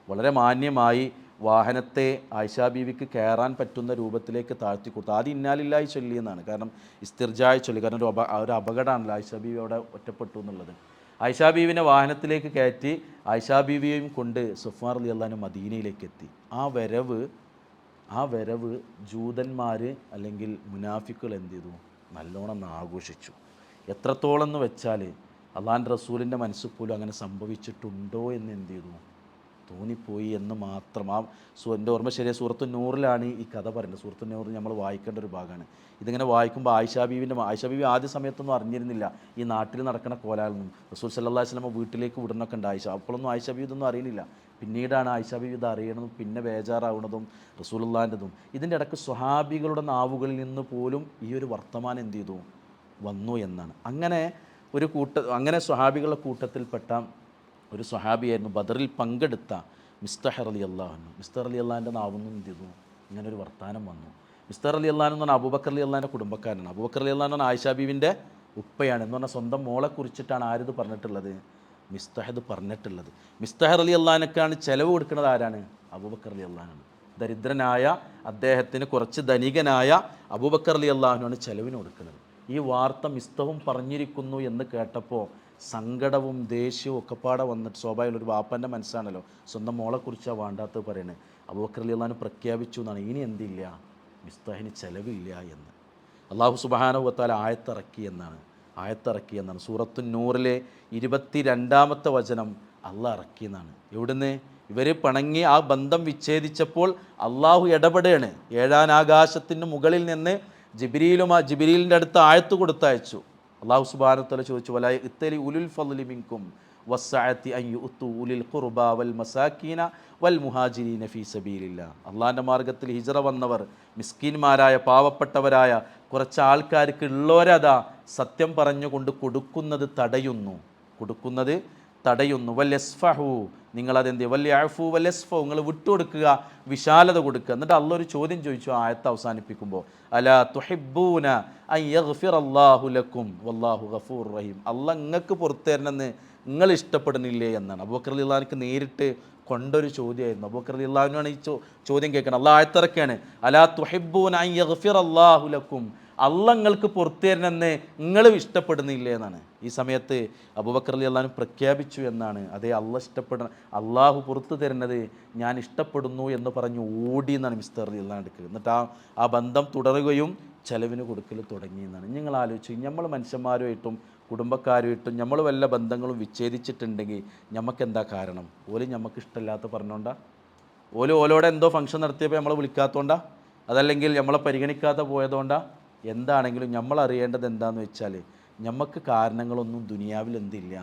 വളരെ മാന്യമായി വാഹനത്തെ ആയിഷ ബീവിക്ക് കയറാൻ പറ്റുന്ന രൂപത്തിലേക്ക് താഴ്ത്തി കൊടുത്തു. ആദ്യം ഇന്നാലില്ലാഹി ചൊല്ലിയെന്നാണ്, കാരണം ഇസ്തിർജായി ചൊല്ലി, കാരണം ഒരു അപകടമാണല്ലോ ആയിഷ ബീവി അവിടെ ഒറ്റപ്പെട്ടു എന്നുള്ളത്. ആയിഷ ബീവിനെ വാഹനത്തിലേക്ക് കയറ്റി ആയിഷ ബീവിയെയും കൊണ്ട് സഫ്വാൻ റളിയല്ലാഹു അൻഹു മദീനയിലേക്ക് എത്തി. ആ വരവ് ജൂതന്മാർ അല്ലെങ്കിൽ മുനാഫിക്കുകൾ എന്ത് ചെയ്തു, നല്ലോണം ആഘോഷിച്ചു. എത്രത്തോളം എന്ന് വെച്ചാൽ അള്ളാൻ്റെ റസൂലിൻ്റെ മനസ്സിൽ പോലും അങ്ങനെ സംഭവിച്ചിട്ടുണ്ടോ എന്ന് എന്ത് ചെയ്തു, തോന്നിപ്പോയി എന്ന് മാത്രം. എൻ്റെ ഓർമ്മ ശരിയായ സൂറത്തു നൂറിലാണ് ഈ കഥ പറയുന്നത്. സൂറത്തു നൂറിൽ നമ്മൾ വായിക്കേണ്ട ഒരു ഭാഗമാണ്. ഇതിങ്ങനെ വായിക്കുമ്പോൾ ആയിഷ ബീവി ആദ്യ സമയത്തൊന്നും അറിഞ്ഞിരുന്നില്ല ഈ നാട്ടിൽ നടക്കുന്ന കോലാലൊന്നും. റസൂൽ സല്ലല്ലാഹു അലൈഹി വസല്ലം വീട്ടിലേക്ക് വിടണമൊക്കെ ഉണ്ട് ആയിഷ. അപ്പോഴൊന്നും ആയിഷ ബീവി ഇതൊന്നും അറിയുന്നില്ല. പിന്നീടാണ് ആയിഷ ബീവി ഇത് അറിയണതും പിന്നെ ബേജാറാവുന്നതും റസൂലുള്ളാഹിൻ്റെതും. ഇതിൻ്റെ ഇടയ്ക്ക് സ്വഹാബികളുടെ നാവുകളിൽ നിന്ന് പോലും ഈ ഒരു വർത്തമാനം എന്ത് ചെയ്തു, വന്നു എന്നാണ്. അങ്ങനെ അങ്ങനെ സ്വഹാബികളുടെ കൂട്ടത്തിൽപ്പെട്ട ഒരു സ്വഹാബിയായിരുന്നു ബദറിൽ പങ്കെടുത്ത മിസ്തഹ് റളിയല്ലാഹു അൻഹു. മിസ്തഹ് റളിയല്ലാഹുവിൻ്റെ നാവുന്നു എന്ത് ചെയ്തു, ഇങ്ങനെ ഒരു വർത്തമാനം വന്നു. മിസ്തഹ് റളിയല്ലാഹു എന്ന് പറഞ്ഞാൽ അബൂബക്കർ റളിയല്ലാഹുവിൻ്റെ കുടുംബക്കാരനാണ്. അബൂബക്കർ റളിയല്ലാഹു എന്ന് പറഞ്ഞാൽ ആയിഷ ബീവിൻ്റെ ഉപ്പയാണ്. എന്ന് പറഞ്ഞാൽ സ്വന്തം മോളെ കുറിച്ചിട്ടാണ് ആരിത് പറഞ്ഞിട്ടുള്ളത്, മിസ്തഹ് പറഞ്ഞിട്ടുള്ളത്. മിസ്തഹ് റളിയല്ലാഹുവിനൊക്കെയാണ് ചിലവ് കൊടുക്കുന്നത് ആരാണ്, അബൂബക്കർ റളിയല്ലാഹുവാണ്. ദരിദ്രനായ അദ്ദേഹത്തിന് കുറച്ച് ധനികനായ അബൂബക്കർ റളിയല്ലാഹുവാണ് ചിലവിന് കൊടുക്കുന്നത്. ഈ വാർത്ത മിസ്തഹും പറഞ്ഞിരിക്കുന്നു എന്ന് കേട്ടപ്പോൾ സങ്കടവും ദേഷ്യവും ഒക്കെപ്പാടെ വന്നിട്ട്, സ്വാഭാവികം ഒരു വാപ്പൻ്റെ മനസ്സാണല്ലോ, സ്വന്തം മോളെക്കുറിച്ചാണ് വേണ്ടാത്തത് പറയുന്നത്. അബൂബക്കർ റളിയല്ലാഹു പ്രഖ്യാപിച്ചു എന്നാണ്, ഇനി എന്തില്ല, മിസ്തഹിന് ചിലവില്ല എന്ന്. അല്ലാഹു സുബ്ഹാനഹു വ തആല ആയത്തിറക്കി എന്നാണ് സൂറത്തു നൂറിലെ 22-ാമത്തെ വചനം അള്ളാഹ് ഇറക്കിയെന്നാണ്. എവിടുന്ന്, ഇവർ പിണങ്ങി ആ ബന്ധം വിച്ഛേദിച്ചപ്പോൾ അള്ളാഹു ഇടപെടുകയാണ്. 7-ാം ആകാശത്തിന് മുകളിൽ നിന്ന് ജിബ്രീലിൻ്റെ അടുത്ത് ആയത്ത് കൊടുത്തയച്ചു. അള്ളാഹു സുബ്ഹാനഹു വ തആല ചോദിച്ചു, വലാ ഇത്തലി ഉലുൽ ഫളി മിൻകും വസ്സഅതി അൻ യുഅതു ഉലിൽ ഖുർബ വൽ മസാകീന വൽ മുഹാജിരീന ഫീ സബീലില്ലാ. അള്ളാഹിൻ്റെ മാർഗ്ഗത്തിൽ ഹിജ്റ വന്നവർ, മിസ്കീന്മാരായ പാവപ്പെട്ടവരായ കുറച്ച് ആൾക്കാർക്ക് ഉള്ളവരതാ സത്യം പറഞ്ഞുകൊണ്ട് കൊടുക്കുന്നത് തടയുന്നു. വല്യസ്ഫഹു, നിങ്ങളതെന്ത് വല്യഅഫു വല്യസ്ഫഹു, നിങ്ങൾ വിട്ടുകൊടുക്കുക, വിശാലത കൊടുക്കുക. എന്നിട്ട് അള്ളാഹ് ഒരു ചോദ്യം ചോദിച്ചു ആയത്ത് അവസാനിപ്പിക്കുമ്പോൾ, അലാ തുഹിബ്ബൂന അൻ യഗ്ഫിറല്ലാഹു ലക്കും വല്ലാഹു ഗഫൂറുർ റഹീം. അള്ളാഹ് നിങ്ങൾക്ക് പുറത്തു തരണമെന്ന് നിങ്ങൾ ഇഷ്ടപ്പെടുന്നില്ലേ എന്നാണ്. അബൂബക്കർ റളിയല്ലാഹുവിന് നേരിട്ട് കൊണ്ടൊരു ചോദ്യമായിരുന്നു. അബൂബക്കർ റളിയല്ലാഹുവിനാണ് ഈ ചോദ്യം കേൾക്കണം. അള്ളാഹ് ആയത്തിറക്കാണ്, അലാ തുഹിബ്ബൂന അൻ യഗ്ഫിറല്ലാഹു ലക്കും, അള്ളാഹ് നിങ്ങൾക്ക് പുറത്തു തരണമെന്ന് നിങ്ങൾ ഇഷ്ടപ്പെടുന്നില്ലേ എന്നാണ്. ഈ സമയത്ത് അബൂബക്കർ റളിയല്ലാഹു പ്രഖ്യാപിച്ചു എന്നാണ്, അതേ അള്ളാഹു പുറത്തു തരുന്നത് ഞാൻ ഇഷ്ടപ്പെടുന്നു എന്ന് പറഞ്ഞ് ഓടി എന്നാണ് മിസ്തർ റളിയല്ലാഹു എടുക്കുക. എന്നിട്ട് ആ ബന്ധം തുടരുകയും ചെലവിന് കൊടുക്കൽ തുടങ്ങി എന്നാണ്. നിങ്ങൾ ആലോചിച്ചു, നമ്മൾ മനുഷ്യന്മാരുമായിട്ടും കുടുംബക്കാരുമായിട്ടും നമ്മൾ വല്ല ബന്ധങ്ങളും വിച്ഛേദിച്ചിട്ടുണ്ടെങ്കിൽ നമുക്കെന്താ കാരണം? ഓല് നമുക്ക് ഇഷ്ടമില്ലാത്ത പറഞ്ഞോണ്ടാ, ഓലോടെ എന്തോ ഫംഗ്ഷൻ നടത്തിയപ്പോൾ നമ്മളെ വിളിക്കാത്തതുകൊണ്ടാ, അതല്ലെങ്കിൽ നമ്മളെ പരിഗണിക്കാതെ പോയതുകൊണ്ടാ, എന്താണെങ്കിലും നമ്മൾ അറിയേണ്ടത് എന്താണെന്ന് വെച്ചാൽ, നമുക്ക് കാരണങ്ങളൊന്നും ദുനിയാവിൽ എന്തില്ല,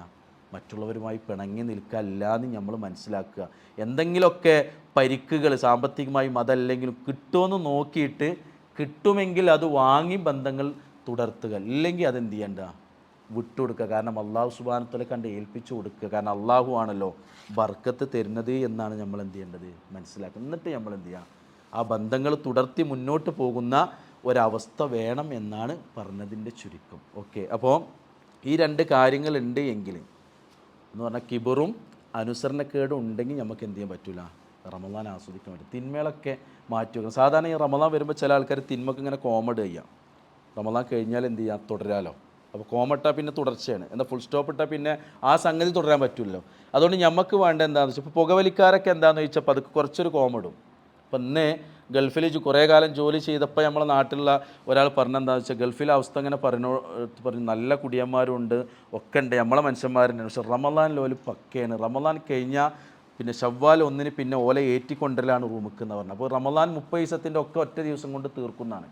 മറ്റുള്ളവരുമായി പിണങ്ങി നിൽക്കല്ല എന്ന് നമ്മൾ മനസ്സിലാക്കുക. എന്തെങ്കിലുമൊക്കെ പരിക്കുകൾ സാമ്പത്തികമായും അതല്ലെങ്കിലും കിട്ടുമെന്ന് നോക്കിയിട്ട്, കിട്ടുമെങ്കിൽ അത് വാങ്ങി ബന്ധങ്ങൾ തുടർത്തുക, ഇല്ലെങ്കിൽ അതെന്ത് ചെയ്യണ്ട, വിട്ടുകൊടുക്കുക. കാരണം അള്ളാഹു സുബ്ഹാനഹു വ തആല കണ്ട് ഏൽപ്പിച്ചു കൊടുക്കുക. കാരണം അള്ളാഹു ആണല്ലോ ബർക്കത്ത് തരുന്നത് എന്നാണ് നമ്മൾ എന്ത് ചെയ്യേണ്ടത്, മനസ്സിലാക്കുന്നത്. എന്നിട്ട് നമ്മൾ എന്ത് ചെയ്യുക, ആ ബന്ധങ്ങൾ തുടർത്തി മുന്നോട്ട് പോകുന്ന ഒരവസ്ഥ വേണം എന്നാണ് പറഞ്ഞതിൻ്റെ ചുരുക്കം. ഓക്കെ, അപ്പോൾ ഈ 2 കാര്യങ്ങളുണ്ട് എങ്കിൽ എന്ന് പറഞ്ഞാൽ കിബറും അനുസരണക്കേടും ഉണ്ടെങ്കിൽ നമുക്ക് എന്ത് ചെയ്യാൻ പറ്റില്ല, റമളാൻ ആസ്വദിക്കാൻ പറ്റും. തിന്മകളൊക്കെ മാറ്റി വെക്കണം. സാധാരണ ഈ റമളാൻ വരുമ്പോൾ ചില ആൾക്കാർ തിന്മക്ക് ഇങ്ങനെ കോമഡ് ചെയ്യാം. റമളാൻ കഴിഞ്ഞാൽ എന്ത് ചെയ്യാം, തുടരാലോ. അപ്പോൾ കോമട്ടാൽ പിന്നെ തുടർച്ചയാണ്, എന്താ ഫുൾ സ്റ്റോപ്പ് ഇട്ടാൽ പിന്നെ ആ സംഗതി തുടരാൻ പറ്റില്ലല്ലോ. അതുകൊണ്ട് നമുക്ക് വേണ്ട എന്താണെന്ന് വെച്ചാൽ, ഇപ്പോൾ പുകവലിക്കാരൊക്കെ എന്താണെന്ന് ചോദിച്ചപ്പോൾ അത് കുറച്ചൊരു കോമഡും. അപ്പം ഇന്ന് ഗൾഫിൽ കുറേ കാലം ജോലി ചെയ്തപ്പോൾ നമ്മളെ നാട്ടിലുള്ള ഒരാൾ പറഞ്ഞെന്താണെന്ന് വെച്ചാൽ, ഗൾഫിലെ അവസ്ഥ അങ്ങനെ പറഞ്ഞു നല്ല കുടിയന്മാരുണ്ട് ഒക്കെ ഉണ്ട്, നമ്മളെ മനുഷ്യന്മാരുണ്ട്, പക്ഷെ റമളാനിൽ ഓല് പക്കയാണ്. റമളാൻ കഴിഞ്ഞാൽ പിന്നെ ശവ്വാൽ 1 പിന്നെ ഓല ഏറ്റിക്കൊണ്ടലാണ് റൂമിക്കെന്ന് പറഞ്ഞത്. അപ്പോൾ റമളാൻ 30 ദിവസത്തിൻ്റെ ഒക്കെ ഒറ്റ ദിവസം കൊണ്ട് തീർക്കുന്നതാണ്.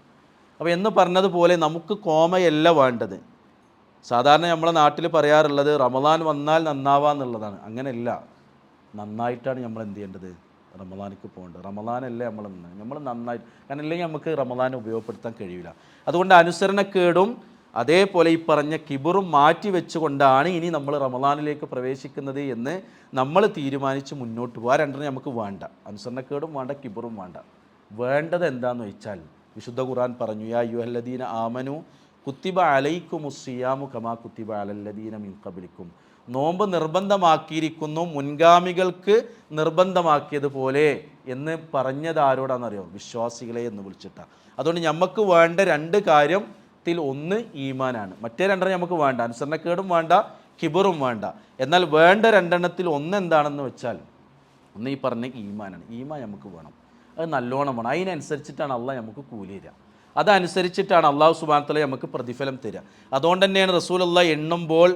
അപ്പോൾ എന്ന് പറഞ്ഞതുപോലെ നമുക്ക് കോമയല്ല വേണ്ടത്. സാധാരണ നമ്മളെ നാട്ടിൽ പറയാറുള്ളത് റമളാൻ വന്നാൽ നന്നാവാന്നുള്ളതാണ്. അങ്ങനെയല്ല, നന്നായിട്ടാണ് നമ്മൾ എന്ത് ചെയ്യേണ്ടത്, റമളാനിക്ക് പോകേണ്ടത്. റമളാനല്ലേ നമ്മൾ നന്നായിട്ട്, കാരണം ഇല്ലെങ്കിൽ നമുക്ക് റമളാനെ ഉപയോഗപ്പെടുത്താൻ കഴിയില്ല. അതുകൊണ്ട് അനുസരണക്കേടും അതേപോലെ ഈ പറഞ്ഞ കിബറും മാറ്റി വെച്ചുകൊണ്ടാണ് ഇനി നമ്മൾ റമളാനിലേക്ക് പ്രവേശിക്കുന്നത് എന്ന് നമ്മൾ തീരുമാനിച്ച് മുന്നോട്ട് പോകുക. 2 നമുക്ക് വേണ്ട, അനുസരണക്കേടും വേണ്ട, കിബറും വേണ്ട. വേണ്ടത് എന്താണെന്ന് വെച്ചാൽ, വിശുദ്ധ ഖുർആൻ പറഞ്ഞു, യാ അയ്യുഹല്ലദീന ആമനു കുത്തിബ അലൈക്കുമുസ്സിയാമു കമാ കുത്തിബ അലല്ലദീന മിൻ ഖബ്ലിക്കും. നോമ്പ് നിർബന്ധമാക്കിയിരിക്കുന്നു മുൻഗാമികൾക്ക് നിർബന്ധമാക്കിയതുപോലെ എന്ന് പറഞ്ഞത് ആരോടാണെന്നറിയോ, വിശ്വാസികളെ എന്ന് വിളിച്ചിട്ടാണ്. അതുകൊണ്ട് നമുക്ക് വേണ്ട 2 കാര്യത്തിൽ ഒന്ന് ഈമാനാണ്. മറ്റേ 2 നമുക്ക് വേണ്ട, അനുസരണക്കേടും വേണ്ട, കിബറും വേണ്ട. എന്നാൽ വേണ്ട 2 ഒന്ന് എന്താണെന്ന് വെച്ചാൽ, ഒന്ന് ഈ പറഞ്ഞ ഈമാനാണ്. ഈമാൻ നമുക്ക് വേണം, അത് നല്ലോണം വേണം. അതിനനുസരിച്ചിട്ടാണ് അള്ളാഹ് നമുക്ക് കൂലി തരിക, അതനുസരിച്ചിട്ടാണ് അള്ളാഹു സുബ്ഹാനഹു വ തആല നമുക്ക് പ്രതിഫലം തരിക. അതുകൊണ്ട് തന്നെയാണ് റസൂലുള്ളാഹി എണ്ണുമ്പോൾ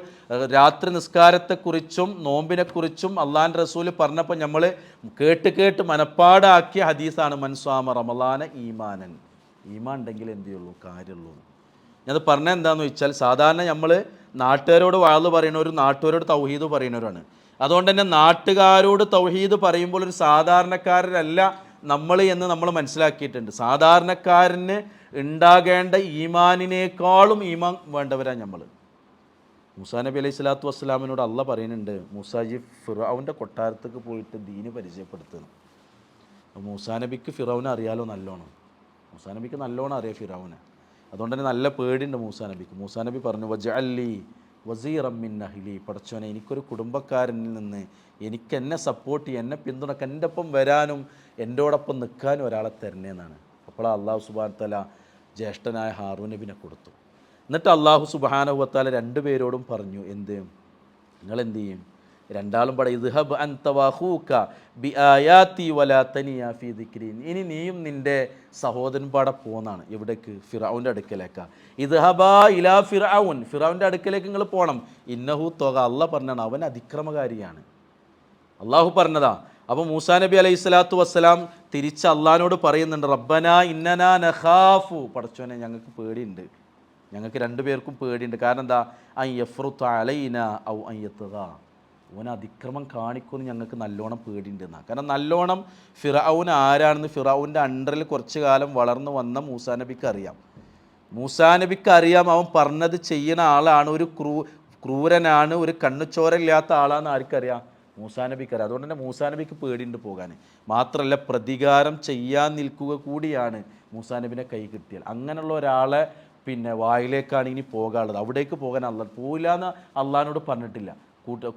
രാത്രി നിസ്കാരത്തെക്കുറിച്ചും നോമ്പിനെക്കുറിച്ചും അള്ളാഹിൻ്റെ റസൂൽ പറഞ്ഞപ്പോൾ നമ്മൾ കേട്ട് മനപ്പാടാക്കിയ ഹദീസാണ് മൻ സ്വാമ റമളാന ഈമാനൻ. ഈമാൻ ഉണ്ടെങ്കിൽ എന്ത് ചെയ്യുള്ളൂ, കാര്യമുള്ളൂ. ഞാനത് പറഞ്ഞത് എന്താണെന്ന് വെച്ചാൽ, സാധാരണ നമ്മൾ നാട്ടുകാരോട് വാഴ്ന്നു പറയുന്നവരും നാട്ടുകാരോട് തൗഹീദ് പറയുന്നവരാണ്. അതുകൊണ്ട് തന്നെ നാട്ടുകാരോട് തൗഹീദ് പറയുമ്പോൾ ഒരു സാധാരണക്കാരനല്ല നമ്മൾ എന്ന് നമ്മൾ മനസ്സിലാക്കിയിട്ടുണ്ട്. സാധാരണക്കാരന് ഉണ്ടാകേണ്ട ഈമാനിനേക്കാളും ഈമാൻ വേണ്ടവരാണ് നമ്മൾ. മൂസാ നബി അലൈഹി സ്വലാത്തു വസ്സലാമിനോട് അള്ള പറയുന്നുണ്ട്, മൂസാജി ഫിറൗൻ്റെ കൊട്ടാരത്തേക്ക് പോയിട്ട് ദീന് പരിചയപ്പെടുത്തുന്നു. അപ്പോൾ മൂസാ നബിക്ക് ഫിറൗനെ അറിയാലോ നല്ലോണം. മൂസാ നബിക്ക് നല്ലോണം അറിയാം ഫിറൗനെ. അതുകൊണ്ട് തന്നെ നല്ല പേടിയുണ്ട് മൂസാ നബിക്ക്. മൂസാ നബി പറഞ്ഞു, വജഅല്ലി വസീറം മിൻ അഹ്ലി, പടച്ചോനെ എനിക്കൊരു കുടുംബക്കാരനിൽ നിന്ന് എന്നെ സപ്പോർട്ട് ചെയ്യാൻ, എന്നെ പിന്തുണക്കാൻ, എൻ്റെ ഒപ്പം വരാനും എൻ്റോടൊപ്പം നിൽക്കാനും ഒരാളെ തരണേന്നാണ്. അപ്പോൾ അള്ളാഹു സുബ്ഹാനഹു വ തആല ജ്യേഷ്ഠനായ ഹാറൂൻ നബിനെ കൊടുത്തു. എന്നിട്ട് അള്ളാഹു സുബ്ഹാനഹു വ തആല രണ്ടുപേരോടും പറഞ്ഞു, എന്ത് നിങ്ങളെന്ത് ചെയ്യും, രണ്ടാളും പട ഇദ്ഹബ് അൻത വഅഖൂക ബിആയാതി വലാ തനിയാ ഫീ ദിക്രി, ഇനി നീയും നിൻ്റെ സഹോദരൻ പാടെ പോന്നാണ്. എവിടേക്ക്? ഫിറഔൻ്റെ അടുക്കലേക്കാണ്. ഇദ്ഹബാ ഇലാ ഫിറഔൻ, ഫിറൗൻ്റെ അടുക്കലേക്ക് നിങ്ങൾ പോകണം. ഇന്നഹു ത്വഗ, അള്ളാഹ് പറഞ്ഞാണ് അവൻ അതിക്രമകാരിയാണ്. അള്ളാഹു പറഞ്ഞതാ. അപ്പോൾ മൂസാ നബി അലൈഹി സ്വലാത്തു വസ്സലാം തിരിച്ച് അള്ളാഹിനോട് പറയുന്നുണ്ട്, റബ്ബനാ ഇന്നനാ നഖാഫു, പടച്ചോനെ ഞങ്ങൾക്ക് പേടിയുണ്ട്, ഞങ്ങൾക്ക് രണ്ടുപേർക്കും പേടിയുണ്ട്. കാരണം എന്താ? അൻ യഫ്റുത അലൈന ഔ അൻ യത്ഗാ, ഓൻ അതിക്രമം കാണിക്കുമെന്ന് ഞങ്ങൾക്ക് നല്ലോണം പേടിയുണ്ട് എന്നാണ്. കാരണം നല്ലോണം ഫിറഔൻ ആരാണെന്ന് ഫിറൗൻ്റെ അണ്ടറിൽ കുറച്ച് കാലം വളർന്നു വന്ന മൂസാ നബിക്ക് അറിയാം. മൂസാ നബിക്ക് അറിയാം അവൻ പറഞ്ഞത് ചെയ്യുന്ന ആളാണ്, ഒരു ക്രൂരനാണ്, ഒരു കണ്ണുചോരയില്ലാത്ത ആളാണെന്ന് ആർക്കറിയാം? മൂസാ നബിക്ക് അറിയാം. അതുകൊണ്ട് തന്നെ മൂസാ നബിക്ക് പേടിയുണ്ട് പോകാൻ. മാത്രമല്ല പ്രതികാരം ചെയ്യാൻ നിൽക്കുക കൂടിയാണ് മൂസാ നബിനെ കൈ കിട്ടിയാൽ. അങ്ങനെയുള്ള ഒരാളെ പിന്നെ വായിലേക്കാണ് ഇനി പോകാനുള്ളത്. അവിടേക്ക് പോകാൻ പോയില്ല എന്ന് അള്ളാഹിനോട് പറഞ്ഞിട്ടില്ല.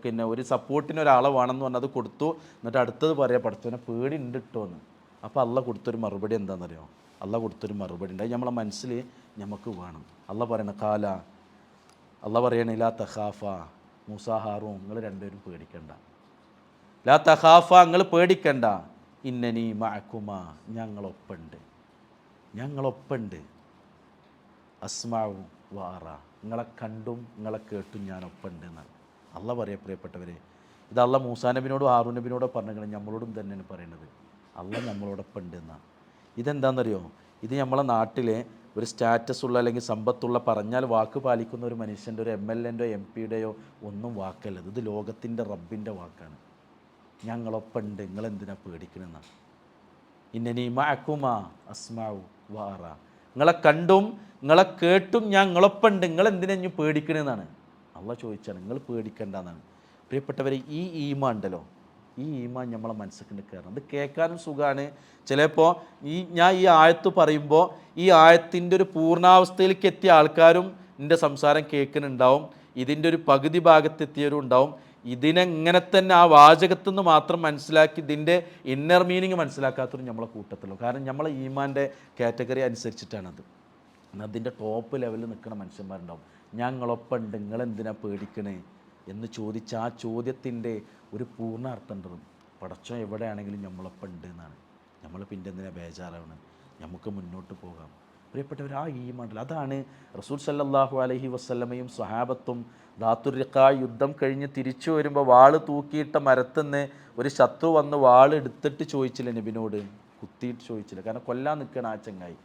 പിന്നെ ഒരു സപ്പോർട്ടിന് ഒരാളെ വേണമെന്ന് പറഞ്ഞത് കൊടുത്തു. എന്നിട്ട് അടുത്തത് പറയാം, പഠിച്ചവനെ പേടി ഉണ്ട് കിട്ടുമെന്ന്. അപ്പോൾ അള്ള കൊടുത്തൊരു മറുപടി എന്താണെന്നറിയോ? അള്ള കൊടുത്തൊരു മറുപടി ഉണ്ട്, അത് നമ്മളെ മനസ്സിൽ നമുക്ക് വേണം. അള്ള പറയണ കാല, അള്ള പറയണ ലാ തഖാഫ മൂസാ ഹാറൂൻ, നിങ്ങൾ രണ്ടുപേരും പേടിക്കണ്ട. ലാ തഖാഫ, നിങ്ങൾ പേടിക്കണ്ട. ഇന്നനി മഅകുമാ, ഞങ്ങളൊപ്പുണ്ട്. അസ്മാഉ വഅറ, നിങ്ങളെ കണ്ടും നിങ്ങളെ കേട്ടും ഞാൻ ഒപ്പുണ്ട് എന്നാണ് അള്ള പറയാം. പ്രിയപ്പെട്ടവരെ, ഇത് അള്ള മൂസാ നബിനോടും ഹാറൂൻ നബിനോടും പറഞ്ഞിരിക്കണം, നമ്മളോടും തന്നെയാണ് പറയുന്നത്. അള്ള നമ്മളോടൊപ്പം ഉണ്ട് എന്നാണ്. ഇതെന്താണെന്നറിയോ? ഇത് നമ്മളെ നാട്ടിലെ ഒരു സ്റ്റാറ്റസ് ഉള്ള അല്ലെങ്കിൽ സമ്പത്തുള്ള, പറഞ്ഞാൽ വാക്ക് പാലിക്കുന്ന ഒരു മനുഷ്യൻ്റെ, ഒരു MLA-ൻ്റെയോ MP-യുടെയോ ഒന്നും വാക്കല്ല. ഇത് ലോകത്തിൻ്റെ റബ്ബിൻ്റെ വാക്കാണ്. ഞങ്ങളൊപ്പുണ്ട്, നിങ്ങളെന്തിനാ പേടിക്കണമെന്നാണ്. ഇന്നനി മഅകുമാ അസ്മാഉ വഅറ, നിങ്ങളെ കണ്ടും നിങ്ങളെ കേട്ടും ഞാൻ നിങ്ങളൊപ്പുണ്ട്, നിങ്ങളെന്തിനാ ഇനി പേടിക്കണമെന്നാണ് അള്ള ചോദിച്ചാണ്. നിങ്ങൾ പേടിക്കേണ്ടെന്നാണ്. പ്രിയപ്പെട്ടവരെ, ഈ ഈമാൻ ഉണ്ടല്ലോ, ഈ ഈമാൻ നമ്മളെ മനസ്സിൽ കയറണം. ഇത് കേൾക്കാനും സുഖമാണ്. ചിലപ്പോൾ ഞാൻ ഈ ആയത്ത് പറയുമ്പോൾ ഈ ആയത്തിൻ്റെ ഒരു പൂർണ്ണാവസ്ഥയിലേക്ക് എത്തിയ ആൾക്കാരും എൻ്റെ സംസാരം കേൾക്കുന്നുണ്ടാവും, ഇതിൻ്റെ ഒരു പകുതി ഭാഗത്തെത്തിയവരും ഉണ്ടാവും. ഇതിനെങ്ങനെ തന്നെ ആ വാചകത്തിൽ നിന്ന് മാത്രം മനസ്സിലാക്കി ഇതിൻ്റെ ഇന്നർ മീനിങ് മനസ്സിലാക്കാത്തവരും നമ്മളെ കൂട്ടത്തിലും. കാരണം നമ്മളെ ഈമാൻ്റെ കാറ്റഗറി അനുസരിച്ചിട്ടാണത്. അതിൻ്റെ ടോപ്പ് ലെവലിൽ നിൽക്കുന്ന മനുഷ്യന്മാരുണ്ടാവും. ഞങ്ങളൊപ്പമുണ്ട്, നിങ്ങളെന്തിനാ പേടിക്കണേ എന്ന് ചോദിച്ച ആ ചോദ്യത്തിൻ്റെ ഒരു പൂർണ്ണ അർത്ഥം ഉണ്ടാവും. പടച്ചോ എവിടെയാണെങ്കിലും നമ്മളൊപ്പം ഉണ്ട് എന്നാണ്. നമ്മൾ പിന്നെ എന്തിനാ ബേജാറാവണം? നമുക്ക് മുന്നോട്ട് പോകാം. പ്രിയപ്പെട്ടവർ, ആ ഈമാൻ, അതാണ് റസൂൽ സല്ലല്ലാഹു അലൈഹി വസല്ലമയും സ്വഹാബത്തും ദാത്തുർ റിഖാ യുദ്ധം കഴിഞ്ഞ് തിരിച്ചു വരുമ്പോൾ വാള് തൂക്കിയിട്ട മരത്തുനിന്ന് ഒരു ശത്രു വന്ന് വാൾ എടുത്തിട്ട് ചോദിച്ചില്ല നബിനോട്, കുത്തിയിട്ട് ചോദിച്ചില്ല. കാരണം കൊല്ലാൻ നിൽക്കണം ആ ചങ്ങായി.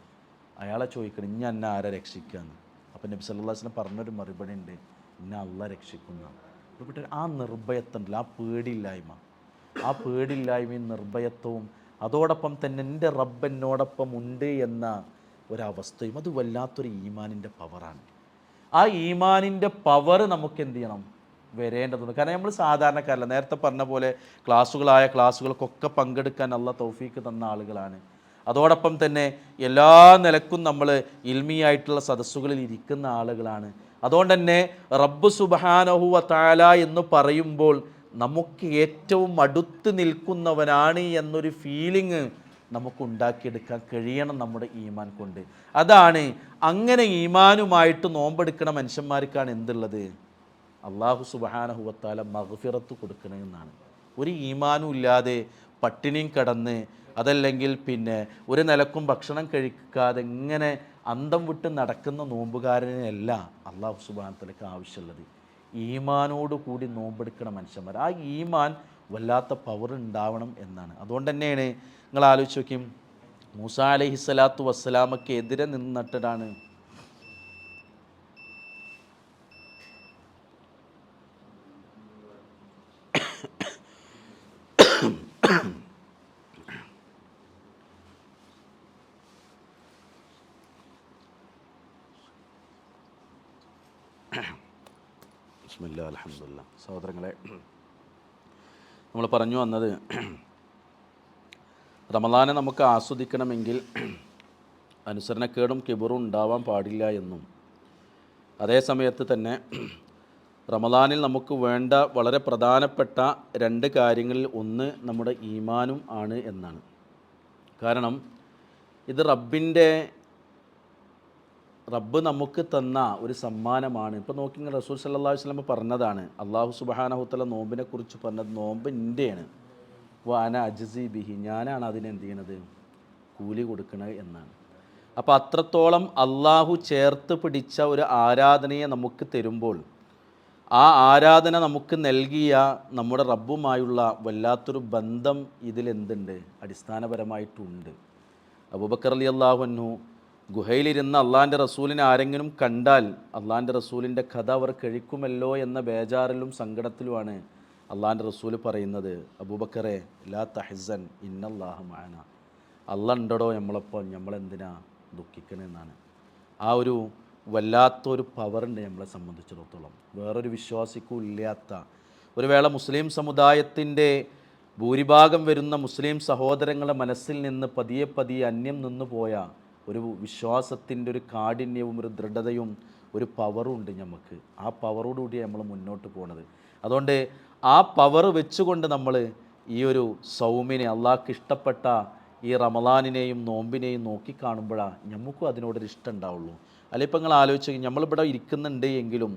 അയാളെ ചോദിക്കണം, ഇനി എന്നെ ആരെ രക്ഷിക്കാമെന്ന്. അപ്പം നബി സല്ലല്ലാഹു അലൈഹി വസല്ലം പറഞ്ഞൊരു മറുപടി ഉണ്ട്, ഇന്നെ അള്ളാഹ് രക്ഷിക്കുന്ന. പ്രിയപ്പെട്ടവർ, ആ നിർഭയത്തുണ്ടല്ലോ, ആ പേടിയില്ലായ്മയും നിർഭയത്വവും അതോടൊപ്പം തന്നെ എൻ്റെ റബ്ബ് എന്നോടൊപ്പം ഉണ്ട് എന്ന ഒരവസ്ഥയും, അത് വല്ലാത്തൊരു ഈമാനിൻ്റെ പവറാണ്. ആ ഈമാനിൻ്റെ പവർ നമുക്ക് എന്ത് ചെയ്യണം? വരേണ്ടതുണ്ട്. കാരണം നമ്മൾ സാധാരണക്കാരല്ല. നേരത്തെ പറഞ്ഞ പോലെ ക്ലാസ്സുകൾക്കൊക്കെ പങ്കെടുക്കാൻ അള്ളാഹ് തൗഫീക്ക് തന്ന ആളുകളാണ്. അതോടൊപ്പം തന്നെ എല്ലാ നിലക്കും നമ്മൾ ഇൽമിയായിട്ടുള്ള സദസ്സുകളിൽ ഇരിക്കുന്ന ആളുകളാണ്. അതുകൊണ്ട് തന്നെ റബ്ബ് സുബ്ഹാനഹു വ തആല എന്ന് പറയുമ്പോൾ നമുക്ക് ഏറ്റവും അടുത്ത് നിൽക്കുന്നവനാണ് എന്നൊരു ഫീലിംഗ് നമുക്കുണ്ടാക്കിയെടുക്കാൻ കഴിയണം നമ്മുടെ ഈമാൻ കൊണ്ട്. അതാണ്, അങ്ങനെ ഈമാനുമായിട്ട് നോമ്പെടുക്കണ മനുഷ്യന്മാർക്കാണ് എന്തുള്ളത്? അള്ളാഹു സുബ്ഹാനഹു വ തആല മഗ്ഫിറത്ത് കൊടുക്കണമെന്നാണ്. ഒരു ഈമാനും ഇല്ലാതെ പട്ടിണിയും കിടന്ന്, അതല്ലെങ്കിൽ പിന്നെ ഒരു നിലക്കും ഭക്ഷണം കഴിക്കാതെ ഇങ്ങനെ അന്തം വിട്ട് നടക്കുന്ന നോമ്പുകാരനല്ല അള്ളാഹു സുബ്ഹാനഹു വ തആലയ്ക്ക് ആവശ്യമുള്ളത്. ഈമാനോട് കൂടി നോമ്പെടുക്കണ മനുഷ്യന്മാർ. ആ ഈമാൻ വല്ലാത്ത പവർ ഉണ്ടാവണം എന്നാണ്. അതുകൊണ്ട് തന്നെയാണ് നിങ്ങൾ ആലോചിച്ച് നോക്കിയും, മൂസാ അലൈഹിസ്സലാത്തു വസ്സലാമക്ക് എതിരെ നിന്നിട്ടാണ് ബിസ്മില്ലാ അൽഹംദുലില്ലാ. സഹോദരങ്ങളെ, നമ്മൾ പറഞ്ഞു വന്നത് റമദാനെ നമുക്ക് ആസ്വദിക്കണമെങ്കിൽ അനുസരണക്കേടും കിബറും ഉണ്ടാവാൻ പാടില്ല എന്നും അതേ സമയത്ത് തന്നെ റമദാനിൽ നമുക്ക് വേണ്ട വളരെ പ്രധാനപ്പെട്ട രണ്ട് കാര്യങ്ങളിൽ ഒന്ന് നമ്മുടെ ഈമാനും ആണ് എന്നാണ്. കാരണം ഇത് റബ്ബ് നമുക്ക് തന്ന ഒരു സമ്മാനമാണ്. ഇപ്പോൾ നോക്കി റസൂൽ സല്ലല്ലാഹു അലൈഹി വസല്ലം പറഞ്ഞതാണ്, അള്ളാഹു സുബ്ഹാനഹു തആല നോമ്പിനെ കുറിച്ച് പറഞ്ഞത്, നോമ്പ് എൻ്റെയാണ്, വാന അജ്സി ബിഹി, ഞാനാണ് അതിനെന്ത് ചെയ്യണത്, കൂലി കൊടുക്കണത് എന്നാണ്. അപ്പോൾ അത്രത്തോളം അള്ളാഹു ചേർത്ത് പിടിച്ച ഒരു ആരാധനയെ നമുക്ക് തരുമ്പോൾ ആ ആരാധന നമുക്ക് നൽകിയ നമ്മുടെ റബ്ബുമായുള്ള വല്ലാത്തൊരു ബന്ധം ഇതിലെന്തുണ്ട്, അടിസ്ഥാനപരമായിട്ടുണ്ട്. അബൂബക്കർ റളിയല്ലാഹു അൻഹു ഗുഹയിലിരുന്ന് അള്ളാഹിൻ്റെ റസൂലിനെ ആരെങ്കിലും കണ്ടാൽ അള്ളാഹിൻ്റെ റസൂലിൻ്റെ കഥ അവർ കഴിക്കുമല്ലോ എന്ന ബേജാറിലും സങ്കടത്തിലുമാണ് അള്ളാഹിൻ്റെ റസൂൽ പറയുന്നത്, അബൂബക്കറെ ലാ തഹ്സൻ ഇന്നല്ലാഹ മഅന, അള്ളാഹ് ഉണ്ടടോ നമ്മളപ്പോൾ, നമ്മളെന്തിനാ ദുഃഖിക്കണമെന്നാണ്. ആ ഒരു വല്ലാത്തൊരു പവറുണ്ട് നമ്മളെ സംബന്ധിച്ചിടത്തോളം, വേറൊരു വിശ്വാസിക്കും ഇല്ലാത്ത. ഒരു വേള മുസ്ലിം സമുദായത്തിൻ്റെ ഭൂരിഭാഗം വരുന്ന മുസ്ലിം സഹോദരങ്ങളുടെ മനസ്സിൽ നിന്ന് പതിയെ പതിയെ അന്യം നിന്നു പോയ ഒരു വിശ്വാസത്തിൻ്റെ ഒരു കാഠിന്യവും ഒരു ദൃഢതയും ഒരു പവറും ഉണ്ട് നമുക്ക്. ആ പവറോടുകൂടിയാണ് നമ്മൾ മുന്നോട്ട് പോകുന്നത്. അതുകൊണ്ട് ആ പവർ വെച്ചുകൊണ്ട് നമ്മൾ ഈ ഒരു സൗമിനെ, അള്ളാഹ്ക്ക് ഇഷ്ടപ്പെട്ട ഈ റമദാനിനെയും നോമ്പിനെയും നോക്കിക്കാണുമ്പോഴാണ് നമുക്കും അതിനോടൊരു ഇഷ്ടം ഉണ്ടാവുള്ളൂ. അല്ലെങ്കിൽ ഇപ്പം നിങ്ങൾ ആലോചിച്ച്, നമ്മളിവിടെ ഇരിക്കുന്നുണ്ട് എങ്കിലും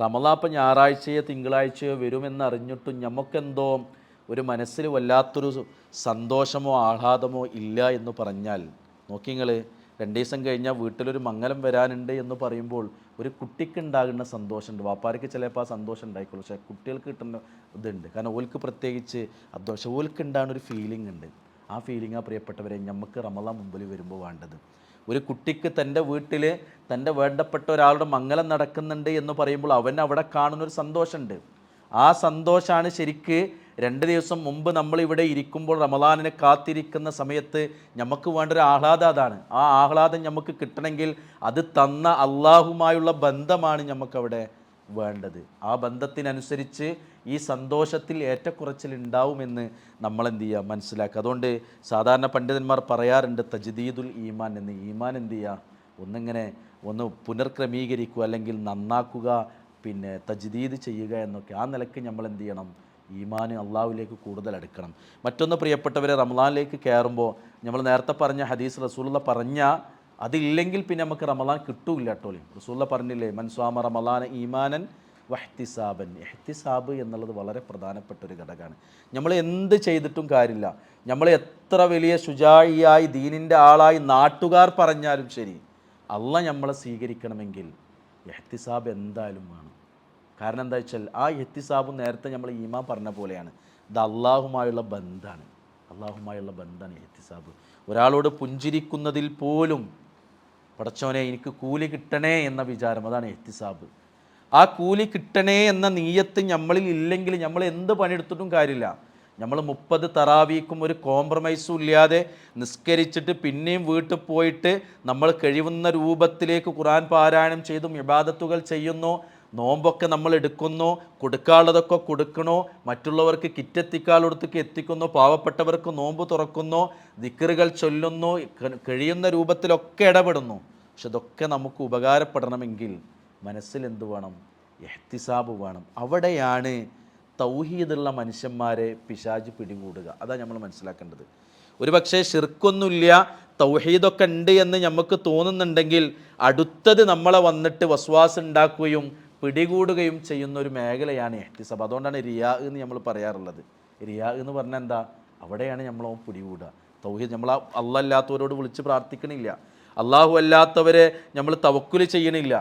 റമദാൻ ഇപ്പം ഞായറാഴ്ചയോ തിങ്കളാഴ്ചയോ വരുമെന്നറിഞ്ഞിട്ടും നമുക്കെന്തോ ഒരു മനസ്സിൽ വല്ലാത്തൊരു സന്തോഷമോ ആഹ്ലാദമോ ഇല്ല എന്ന് പറഞ്ഞാൽ, നോക്കി നിങ്ങൾ 2 ദിവസം കഴിഞ്ഞാൽ വീട്ടിലൊരു മംഗലം വരാനുണ്ട് എന്ന് പറയുമ്പോൾ ഒരു കുട്ടിക്ക് ഉണ്ടാകുന്ന സന്തോഷമുണ്ട്. വാപ്പാർക്ക് ചിലപ്പോൾ ആ സന്തോഷം ഉണ്ടായിക്കോളൂ, പക്ഷേ കുട്ടികൾക്ക് കിട്ടുന്ന ഇതുണ്ട്. കാരണം ഓൽക്ക് പ്രത്യേകിച്ച് പക്ഷേ ഓൽക്ക് ഉണ്ടാകുന്ന ഒരു ഫീലിംഗ് ഉണ്ട്. ആ ഫീലിംഗാണ് പ്രിയപ്പെട്ടവരെ നമുക്ക് റമദാൻ മുമ്പിൽ വരുമ്പോൾ വേണ്ടത്. ഒരു കുട്ടിക്ക് തൻ്റെ വീട്ടിൽ തൻ്റെ വേണ്ടപ്പെട്ട ഒരാളുടെ മംഗലം നടക്കുന്നുണ്ട് എന്ന് പറയുമ്പോൾ അവൻ അവിടെ കാണുന്നൊരു സന്തോഷമുണ്ട്. ആ സന്തോഷമാണ് ശരിക്ക് 2 ദിവസം മുമ്പ് നമ്മളിവിടെ ഇരിക്കുമ്പോൾ റമദാനിനെ കാത്തിരിക്കുന്ന സമയത്ത് നമുക്ക് വേണ്ട ഒരു ആഹ്ലാദം അതാണ്. ആ ആഹ്ലാദം നമുക്ക് കിട്ടണമെങ്കിൽ അത് തന്ന അള്ളാഹുമായുള്ള ബന്ധമാണ് നമുക്കവിടെ വേണ്ടത്. ആ ബന്ധത്തിനനുസരിച്ച് ഈ സന്തോഷത്തിൽ ഏറ്റക്കുറച്ചിലുണ്ടാവുമെന്ന് നമ്മളെന്ത് ചെയ്യുക, മനസ്സിലാക്കുക. അതുകൊണ്ട് സാധാരണ പണ്ഡിതന്മാർ പറയാറുണ്ട് തജ്ദീദുൽ ഈമാൻ എന്ന്. ഈമാൻ എന്ത് ചെയ്യുക, ഒന്ന് പുനർക്രമീകരിക്കുക, അല്ലെങ്കിൽ നന്നാക്കുക, പിന്നെ തജ്ദീദ് ചെയ്യുക എന്നൊക്കെ. ആ നിലയ്ക്ക് നമ്മൾ എന്ത് ചെയ്യണം, ഈമാന് അള്ളാഹുവിലേക്ക് കൂടുതൽ അടുക്കണം. മറ്റൊന്ന് പ്രിയപ്പെട്ടവരെ, റമദാനിലേക്ക് കയറുമ്പോൾ നമ്മൾ നേരത്തെ പറഞ്ഞ ഹദീസ് റസൂലുള്ള പറഞ്ഞ അതില്ലെങ്കിൽ പിന്നെ നമുക്ക് റമദാൻ കിട്ടൂല്ല കേട്ടോ. റസൂലുള്ള പറഞ്ഞില്ലേ, മൻ സ്വാമ റമദാന ഈമാനൻ വഹ്തിസാബൻ. എഹ്തിസാബ് എന്നുള്ളത് വളരെ പ്രധാനപ്പെട്ട ഒരു ഘടകമാണ്. നമ്മൾ എന്ത് ചെയ്തിട്ടും കാര്യമില്ല, നമ്മൾ എത്ര വലിയ ശുജായിയായി ദീനിൻ്റെ ആളായി നാട്ടുകാർ പറഞ്ഞാലും ശരി, അള്ളാഹ് നമ്മളെ സ്വീകരിക്കണമെങ്കിൽ എഹ്തിസാബ് എന്തായാലും വേണം. കാരണം എന്താ വെച്ചാൽ ആ എഹ്തിസാബും നേരത്തെ നമ്മൾ ഈമാൻ പറഞ്ഞ പോലെയാണ്, ഇത് അള്ളാഹുമായുള്ള ബന്ധമാണ്. അള്ളാഹുമായുള്ള ബന്ധമാണ് എഹ്തിസാബ്. ഒരാളോട് പുഞ്ചിരിക്കുന്നതിൽ പോലും പടച്ചോനെ എനിക്ക് കൂലി കിട്ടണേ എന്ന വിചാരം, അതാണ് എഹ്തിസാബ്. ആ കൂലി കിട്ടണേ എന്ന നീയത്ത് നമ്മളിൽ ഇല്ലെങ്കിൽ നമ്മൾ എന്ത് പണിയെടുത്തിട്ടും കാര്യമില്ല. നമ്മൾ 30 തറാവീക്കും ഒരു കോംപ്രമൈസും ഇല്ലാതെ നിസ്കരിച്ചിട്ട് പിന്നെയും വീട്ടിൽ പോയിട്ട് നമ്മൾ കഴിയുന്ന രൂപത്തിലേക്ക് ഖുർആൻ പാരായണം ചെയ്തും ഇബാദത്തുകൾ ചെയ്യുന്നു, നോമ്പൊക്കെ നമ്മൾ എടുക്കുന്നു, കൊടുക്കാനുള്ളതൊക്കെ കൊടുക്കണോ, മറ്റുള്ളവർക്ക് കിറ്റെത്തിക്കാനുള്ളടത്തേക്ക് എത്തിക്കുന്നു, പാവപ്പെട്ടവർക്ക് നോമ്പ് തുറക്കുന്നു, ദിക്റുകൾ ചൊല്ലുന്നു, കഴിയുന്ന രൂപത്തിലൊക്കെ ഇടപെടുന്നു. പക്ഷെ ഇതൊക്കെ നമുക്ക് ഉപകാരപ്പെടണമെങ്കിൽ മനസ്സിൽ എന്ത് വേണം, എഹ്തിസാബ് വേണം. അവിടെയാണ് തൗഹീദുള്ള മനുഷ്യന്മാരെ പിശാച് പിടികൂടുക. അതാണ് നമ്മൾ മനസ്സിലാക്കേണ്ടത്. ഒരു പക്ഷേ ശിർക്കൊന്നുമില്ല, തൗഹീദൊക്കെ ഉണ്ട് എന്ന് നമുക്ക് തോന്നുന്നുണ്ടെങ്കിൽ അടുത്തത് നമ്മളെ വന്നിട്ട് വസ്വാസ് ഉണ്ടാക്കുകയും പിടികൂടുകയും ചെയ്യുന്ന ഒരു മേഖലയാണ് എഹ്തിസാബ്. അതുകൊണ്ടാണ് റിയാ എന്ന് നമ്മൾ പറയാറുള്ളത്. റിയാ എന്ന് പറഞ്ഞാൽ എന്താ, അവിടെയാണ് നമ്മൾ പിടികൂടുക. തൗഹീദ്, നമ്മൾ അള്ളാഹ് അല്ലാത്തവരോട് വിളിച്ച് പ്രാർത്ഥിക്കണില്ല, അള്ളാഹു അല്ലാത്തവരെ നമ്മൾ തവക്കുൽ ചെയ്യണില്ല,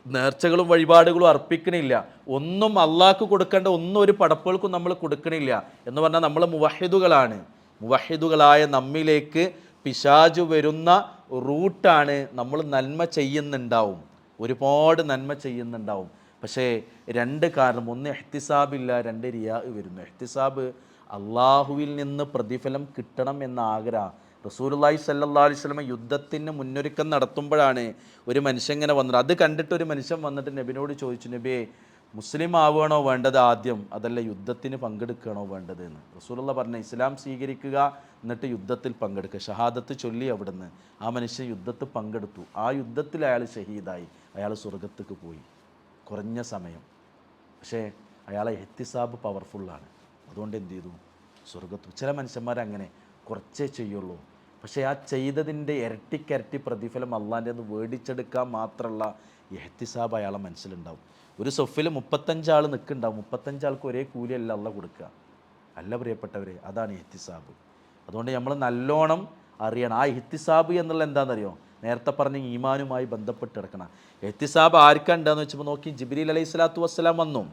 നേർച്ചകളും വഴിപാടുകളും അർപ്പിക്കണില്ല, ഒന്നും അള്ളാഹ്ക്ക് കൊടുക്കേണ്ട ഒന്നും ഒരു പടപ്പുകൾക്കും നമ്മൾ കൊടുക്കണില്ല എന്ന് പറഞ്ഞാൽ നമ്മൾ മുവഹിദുകളാണ്. മുവഹിദുകളായ നമ്മിലേക്ക് പിശാചു വരുന്ന റൂട്ടാണ്. നമ്മൾ നന്മ ചെയ്യുന്നുണ്ടാവും, ഒരുപാട് നന്മ ചെയ്യുന്നുണ്ടാവും, പക്ഷേ 2 കാരണം, ഒന്ന് എഹ്തിസാബില്ല, 2 റിയാ വരുന്നു. എഹ്തിസാബ് അള്ളാഹുവിൽ നിന്ന് പ്രതിഫലം കിട്ടണം എന്ന ആഗ്രഹം. റസൂലുള്ളാഹി സ്വല്ലല്ലാഹു അലൈഹി വസല്ലം യുദ്ധത്തിന് മുന്നൊരുക്കം നടത്തുമ്പോഴാണ് ഒരു മനുഷ്യൻ ഇങ്ങനെ വന്നത്. അത് കണ്ടിട്ട് ഒരു മനുഷ്യൻ വന്നിട്ട് നബിനോട് ചോദിച്ചു, നബിയെ മുസ്ലിം ആവുകയാണോ വേണ്ടത് ആദ്യം, അതല്ല യുദ്ധത്തിന് പങ്കെടുക്കുകയാണോ വേണ്ടത് എന്ന് റസൂലുള്ള പറഞ്ഞ ഇസ്ലാം സ്വീകരിക്കുക, എന്നിട്ട് യുദ്ധത്തിൽ പങ്കെടുക്കുക. ഷഹാദത്ത് ചൊല്ലി അവിടുന്ന് ആ മനുഷ്യൻ യുദ്ധത്തിൽ പങ്കെടുത്തു. ആ യുദ്ധത്തിൽ അയാൾ ഷഹീദായി, അയാൾ സ്വർഗത്തേക്ക് പോയി. കുറഞ്ഞ സമയം, പക്ഷേ അയാളെ എഹ്തിസാബ് പവർഫുള്ളാണ്. അതുകൊണ്ട് എന്ത് ചെയ്തു? സ്വർഗത്തു. ചില മനുഷ്യന്മാരങ്ങനെ കുറച്ചേ ചെയ്യുള്ളൂ, പക്ഷേ ആ ചെയ്തതിൻ്റെ ഇരട്ടിക്കരട്ടി പ്രതിഫലം അള്ളാൻ്റെ അത് മേടിച്ചെടുക്കാൻ മാത്രമുള്ള എഹ്തിസാബ് അയാളെ മനസ്സിലുണ്ടാവും. ഒരു സൊഫിൽ 35 ആൾ നിൽക്കുന്നുണ്ടാവും, 35 ആൾക്ക് ഒരേ കൂലിയല്ല അള്ള കൊടുക്കുക. അല്ല പ്രിയപ്പെട്ടവരെ, അതാണ് എഹ്തിസാബ്. അതുകൊണ്ട് നമ്മൾ നല്ലോണം അറിയണം. ആ എഹ്തിസാബ് എന്നുള്ള എന്താണെന്നറിയോ? നേരത്തെ പറഞ്ഞ ഈമാനുമായി ബന്ധപ്പെട്ട് കിടക്കണം. എഹ്തിസാബ് ആർക്കുണ്ടാന്ന് വെച്ചപ്പോൾ നോക്കി, ജിബ്രീൽ അലൈഹി സ്വലാത്തു വസ്സലാം വന്നു.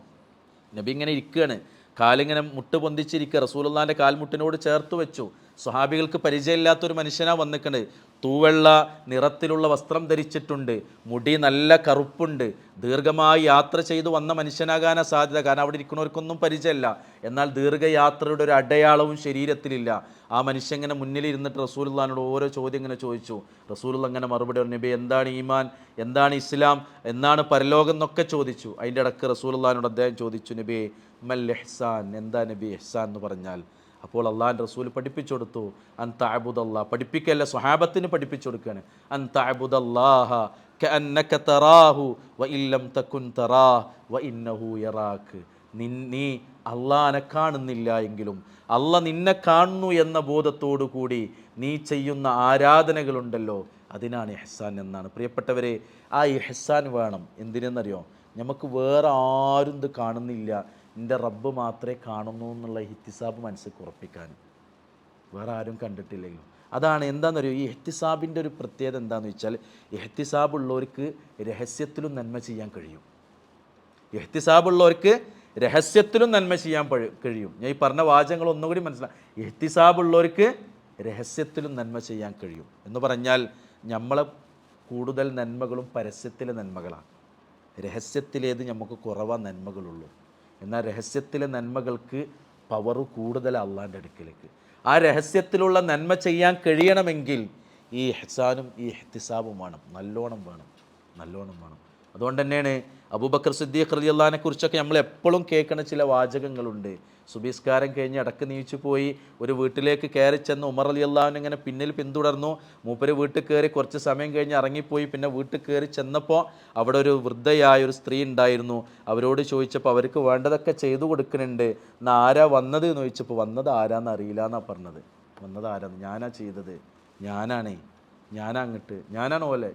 നബി ഇങ്ങനെ ഇരിക്കുകയാണ്, കാലിങ്ങനെ മുട്ട് പൊന്തിച്ചിരിക്കുക, റസൂലുള്ളാഹിൻ്റെ കാൽമുട്ടിനോട് ചേർത്ത് വെച്ചു. സ്വഹാബികൾക്ക് പരിചയമില്ലാത്തൊരു മനുഷ്യനാണ് വന്നിക്കണത്. തൂവെള്ള നിറത്തിലുള്ള വസ്ത്രം ധരിച്ചിട്ടുണ്ട്, മുടി നല്ല കറുപ്പുണ്ട്, ദീർഘമായി യാത്ര ചെയ്ത് വന്ന മനുഷ്യനാകാനാണ് സാധ്യത. കാരണം അവിടെ ഇരിക്കുന്നവർക്കൊന്നും പരിചയമില്ല. എന്നാൽ ദീർഘയാത്രയുടെ ഒരു അടയാളവും ശരീരത്തിലില്ല. ആ മനുഷ്യൻ ഇങ്ങനെ മുന്നിലിരുന്നിട്ട് റസൂലുള്ളാഹിനോട് ഓരോ ചോദ്യം ഇങ്ങനെ ചോദിച്ചു. റസൂലുള്ള അങ്ങനെ മറുപടി പറഞ്ഞു, നബി എന്താണ് ഈമാൻ, എന്താണ് ഇസ്ലാം, എന്നാണ് പരലോകം എന്നൊക്കെ ചോദിച്ചു. അതിൻ്റെ ഇടക്ക് റസൂലുള്ളാഹിനോട് അദ്ദേഹം ചോദിച്ചു, നബി മൽ ഇഹ്സാൻ, എന്താ നബി ഇഹ്സാൻ എന്ന് പറഞ്ഞാൽ? അപ്പോൾ അള്ളാഹിൻ്റെ റസൂൽ പഠിപ്പിച്ചു കൊടുത്തു, അൻ തഅബുദല്ലാഹ്. പഠിപ്പിക്കല്ല, സ്വഹാബത്തിന് പഠിപ്പിച്ചു കൊടുക്കുകയാണ്. അൻ തഅബുദല്ലാഹ കഅന്നക തറാഹു വ ഇല്ലം തകുൻ തറാഹ് വ ഇന്നഹു യറാക്ക്. നീ അള്ളാഹിനെ കാണുന്നില്ല എങ്കിലും അള്ള നിന്നെ കാണുന്നു എന്ന ബോധത്തോടു കൂടി നീ ചെയ്യുന്ന ആരാധനകളുണ്ടല്ലോ, അതിനാണ് ഇഹ്സാൻ എന്നാണ്. പ്രിയപ്പെട്ടവരെ, ആ ഇഹ്സാൻ വേണം. എന്തിനെന്നറിയോ? നമുക്ക് വേറെ ആരും ഇത് കാണുന്നില്ല, എൻ്റെ റബ്ബ് മാത്രമേ കാണുന്നു എന്നുള്ള ഇഹ്തിസാബ് മനസ്സിൽ ഉറപ്പിക്കാൻ. വേറെ ആരും കണ്ടിട്ടില്ലല്ലോ. അതാണ് എന്താണെന്നറിയോ, ഈ ഇഹ്തിസാബിൻ്റെ ഒരു പ്രത്യേകത എന്താണെന്ന് വെച്ചാൽ, ഇഹ്തിസാബ് ഉള്ളവർക്ക് രഹസ്യത്തിലും നന്മ ചെയ്യാൻ കഴിയും. ഇഹ്തിസാബ് ഉള്ളവർക്ക് രഹസ്യത്തിലും നന്മ ചെയ്യാൻ കഴിയും. ഞാൻ ഈ പറഞ്ഞ വാചകങ്ങൾ ഒന്നുകൂടി മനസ്സിലാക്കാം. ഇഹ്തിസാബ് ഉള്ളവർക്ക് രഹസ്യത്തിലും നന്മ ചെയ്യാൻ കഴിയും എന്ന് പറഞ്ഞാൽ, നമ്മളെ കൂടുതൽ നന്മകളും പരസ്യത്തിലെ നന്മകളാണ്. രഹസ്യത്തിലേത് നമുക്ക് കുറവാ നന്മകളുള്ളൂ. എന്നാൽ രഹസ്യത്തിലെ നന്മകൾക്ക് പവർ കൂടുതൽ അള്ളാൻ്റെ അടുക്കിലേക്ക്. ആ രഹസ്യത്തിലുള്ള നന്മ ചെയ്യാൻ കഴിയണമെങ്കിൽ ഈ ഇഹ്സാനും ഈ ഇഹ്തിസാബും വേണം, നല്ലോണം വേണം, നല്ലോണം വേണം. അതുകൊണ്ട് തന്നെയാണ് അബൂബക്കർ സിദ്ദീഖ് റളിയല്ലാഹുവിനെ കുറിച്ചൊക്കെ നമ്മൾ എപ്പോഴും കേൾക്കുന്ന ചില വാചകങ്ങളുണ്ട്. സുബഹിസ്കാരം കഴിഞ്ഞ് അടക്ക് നീച്ചു പോയി ഒരു വീട്ടിലേക്ക് കയറി ചെന്ന് ഉമർ റളിയല്ലാഹുവിനെ ഇങ്ങനെ പിന്നിൽ പിന്തുടർന്നു. മൂപ്പര് വീട്ടിൽ കയറി കുറച്ച് സമയം കഴിഞ്ഞ് ഇറങ്ങിപ്പോയി. പിന്നെ വീട്ടിൽ കയറി ചെന്നപ്പോൾ അവിടെ ഒരു വൃദ്ധയായ ഒരു സ്ത്രീ ഉണ്ടായിരുന്നു. അവരോട് ചോദിച്ചപ്പോൾ അവർക്ക് വേണ്ടതൊക്കെ ചെയ്തു കൊടുക്കുന്നുണ്ട്. എന്നാൽ ആരാ വന്നത് എന്ന് ചോദിച്ചപ്പോൾ വന്നത് ആരാന്ന് അറിയില്ല എന്നാണ് പറഞ്ഞത്. വന്നത് ആരാന്ന്, ഞാനാ ചെയ്തത്, ഞാനാണ് ഓലെ,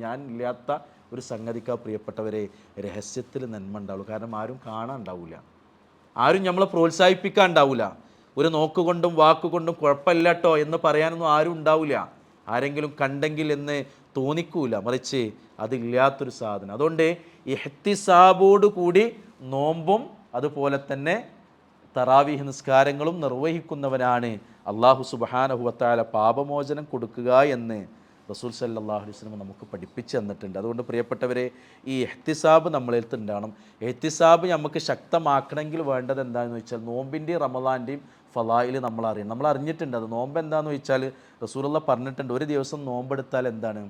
ഞാൻ ഇല്ലാത്ത ഒരു സംഗതിക്കാ പ്രിയപ്പെട്ടവരെ രഹസ്യത്തിൽ നന്മ ഉണ്ടാവുള്ളൂ. കാരണം ആരും കാണാൻ ഉണ്ടാവില്ല, ആരും നമ്മളെ പ്രോത്സാഹിപ്പിക്കാൻ ഉണ്ടാവില്ല. ഒരു നോക്കുകൊണ്ടും വാക്കുകൊണ്ടും കുഴപ്പമില്ല കേട്ടോ എന്ന് പറയാനൊന്നും ആരും ഉണ്ടാവില്ല. ആരെങ്കിലും കണ്ടെങ്കിൽ എന്ന് തോന്നിക്കൂല, മറിച്ച് അതില്ലാത്തൊരു സാധനം. അതുകൊണ്ട് ഇഹ്തിസാബോട് കൂടി നോമ്പും അതുപോലെ തന്നെ തറാവീഹ് നിസ്കാരങ്ങളും നിർവഹിക്കുന്നവനാണ് അള്ളാഹു സുബ്ഹാനഹു വ തആല പാപമോചനം കൊടുക്കുക എന്ന് റസൂൽ സല്ലല്ലാഹു അലൈഹി വസല്ലം നമുക്ക് പഠിപ്പിച്ച് തന്നിട്ടുണ്ട്. അതുകൊണ്ട് പ്രിയപ്പെട്ടവരെ, ഈ ഇഹ്തിസാബ് നമ്മളിൽ ഉണ്ടാവണം. ഇഹ്തിസാബ് നമുക്ക് ശക്തമാക്കണമെങ്കിൽ വേണ്ടത് എന്താണെന്ന് വെച്ചാൽ, നോമ്പിൻ്റെയും റമളാൻ്റെയും ഫളായിൽ നമ്മൾ അറിയണം. നമ്മൾ അറിഞ്ഞിട്ടുണ്ട് അത്. നോമ്പ് എന്താണെന്ന് വെച്ചാൽ റസൂലുള്ളാഹി പറഞ്ഞിട്ടുണ്ട്, ഒരു ദിവസം നോമ്പെടുത്താൽ എന്താണ്,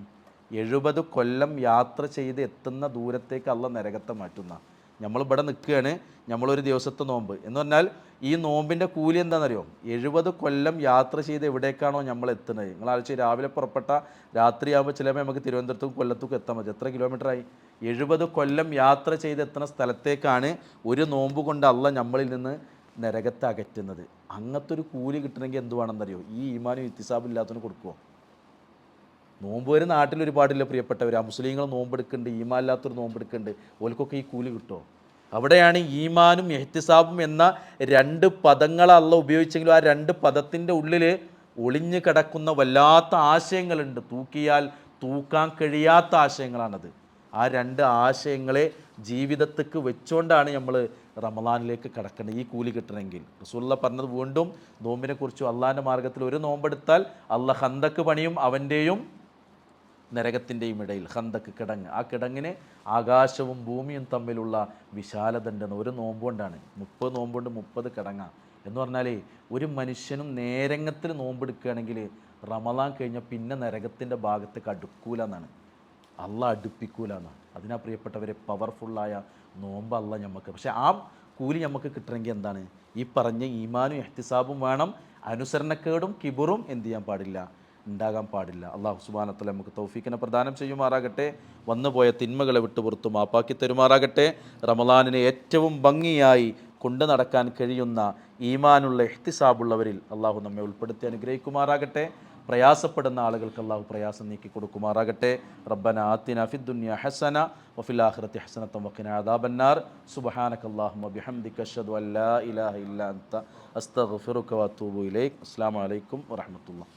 70 കൊല്ലം യാത്ര ചെയ്ത് എത്തുന്ന ദൂരത്തേക്ക് അള്ളാഹ് നരകത്തെ മാറ്റുന്ന. നമ്മളിവിടെ നിൽക്കുകയാണ്, നമ്മളൊരു ദിവസത്തെ നോമ്പ് എന്ന് പറഞ്ഞാൽ ഈ നോമ്പിൻ്റെ കൂലി എന്താണെന്നറിയോ? 70 കൊല്ലം യാത്ര ചെയ്ത് എവിടേക്കാണോ നമ്മൾ എത്തുന്നത്. നിങ്ങൾ ആലോചിച്ച്, രാവിലെ പുറപ്പെട്ട രാത്രിയാകുമ്പോൾ ചിലപ്പോൾ നമുക്ക് തിരുവനന്തപുരത്തും കൊല്ലത്തും എത്താൻ പറ്റും. എത്ര കിലോമീറ്ററായി? 70 കൊല്ലം യാത്ര ചെയ്ത് എത്തുന്ന സ്ഥലത്തേക്കാണ് ഒരു നോമ്പ് കൊണ്ട് അള്ളാഹ് നമ്മളിൽ നിന്ന് നരകത്തെ അകറ്റുന്നത്. അങ്ങനത്തെ ഒരു കൂലി കിട്ടണമെങ്കിൽ എന്ത് വേണമെന്നറിയോ? ഈ ഈമാനും ഇഹ്തിസാബും ഇല്ലാത്തതിന് കൊടുക്കുമോ? നോമ്പ് വരെ നാട്ടിൽ ഒരുപാടില്ല പ്രിയപ്പെട്ടവർ. ആ മുസ്ലിങ്ങൾ നോമ്പെടുക്കുന്നുണ്ട്, ഈമാൻ ഇല്ലാത്തൊരു നോമ്പെടുക്കുന്നുണ്ട്, ഓൽക്കൊക്കെ ഈ കൂലി കിട്ടുമോ? അവിടെയാണ് ഈമാനും ഇഹ്തിസാബും എന്ന 2 പദങ്ങൾ അള്ളാഹ് ഉപയോഗിച്ചെങ്കിലും ആ 2 പദത്തിൻ്റെ ഉള്ളിൽ ഒളിഞ്ഞു കിടക്കുന്ന വല്ലാത്ത ആശയങ്ങളുണ്ട്. തൂക്കിയാൽ തൂക്കാൻ കഴിയാത്ത ആശയങ്ങളാണത്. ആ 2 ആശയങ്ങളെ ജീവിതത്തേക്ക് വെച്ചുകൊണ്ടാണ് നമ്മൾ റമളാനിലേക്ക് കടക്കേണ്ടത് ഈ കൂലി കിട്ടണമെങ്കിൽ. റസൂലുള്ളാഹി പറഞ്ഞത് വീണ്ടും നോമ്പിനെ കുറിച്ചും, അള്ളാഹിൻ്റെ മാർഗ്ഗത്തിൽ ഒരു നോമ്പെടുത്താൽ അള്ളാഹ് ഖന്തക്ക് പണിയും അവൻ്റെയും നരകത്തിൻ്റെയും ഇടയിൽ. ഖന്തക്ക് കിടങ്ങ്, ആ കിടങ്ങിന് ആകാശവും ഭൂമിയും തമ്മിലുള്ള വിശാലത ഉണ്ടെന്ന്. ഒരു നോമ്പുകൊണ്ടാണ്, 30 നോമ്പുകൊണ്ട് 30 കിടങ്ങ എന്ന് പറഞ്ഞാൽ ഒരു മനുഷ്യനും നേരങ്ങത്തിൽ നോമ്പെടുക്കുകയാണെങ്കിൽ റമളാൻ കഴിഞ്ഞാൽ പിന്നെ നരകത്തിൻ്റെ ഭാഗത്തേക്ക് അടുക്കൂല എന്നാണ്. അള്ളാഹ് അടുപ്പിക്കൂലാണ്. അതിനാ പ്രിയപ്പെട്ടവരെ പവർഫുള്ളായ നോമ്പ് അല്ല നമുക്ക്. പക്ഷേ ആ കൂലി നമുക്ക് കിട്ടണമെങ്കിൽ എന്താണ്? ഈ പറഞ്ഞ ഈമാനും ഇഹ്തിസാബും വേണം. അനുസരണക്കേടും കിബറും എന്ത് ചെയ്യാൻ പാടില്ല, ഉണ്ടാകാൻ പാടില്ല. അള്ളാഹു സുബ്ഹാനഹു വ തആല നമുക്ക് തൗഫീഖിനെ പ്രദാനം ചെയ്യുമാറാകട്ടെ. വന്നുപോയ തിന്മകളെ വിട്ടുപുറത്തു മാപ്പാക്കി തരുമാറാകട്ടെ. റമളാനിനെ ഏറ്റവും ഭംഗിയായി കൊണ്ടു നടക്കാൻ കഴിയുന്ന ഈമാനുള്ള ഇഹ്തിസാബുള്ളവരിൽ അള്ളാഹു നമ്മെ ഉൾപ്പെടുത്തി അനുഗ്രഹിക്കുമാറാകട്ടെ. പ്രയാസപ്പെടുന്ന ആളുകൾക്ക് അള്ളാഹു പ്രയാസം നീക്കി കൊടുക്കുമാറാകട്ടെ. റബ്ബന ആതിന ഫിദ്ദുനിയ ഹസന വഫിൽ ആഖിറതി ഹസനത വഖിന അദാബന്നാർ. സുബ്ഹാനകല്ലാഹുമ്മ ബിഹംദിക അഷ്ഹദു അൻ ലാ ഇലാഹ ഇല്ല അൻത അസ്തഗ്ഫിറുക വഅതൂബു ഇലൈക്. അസ്സലാമു അലൈക്കും വറഹ്മത്തുള്ളാഹി.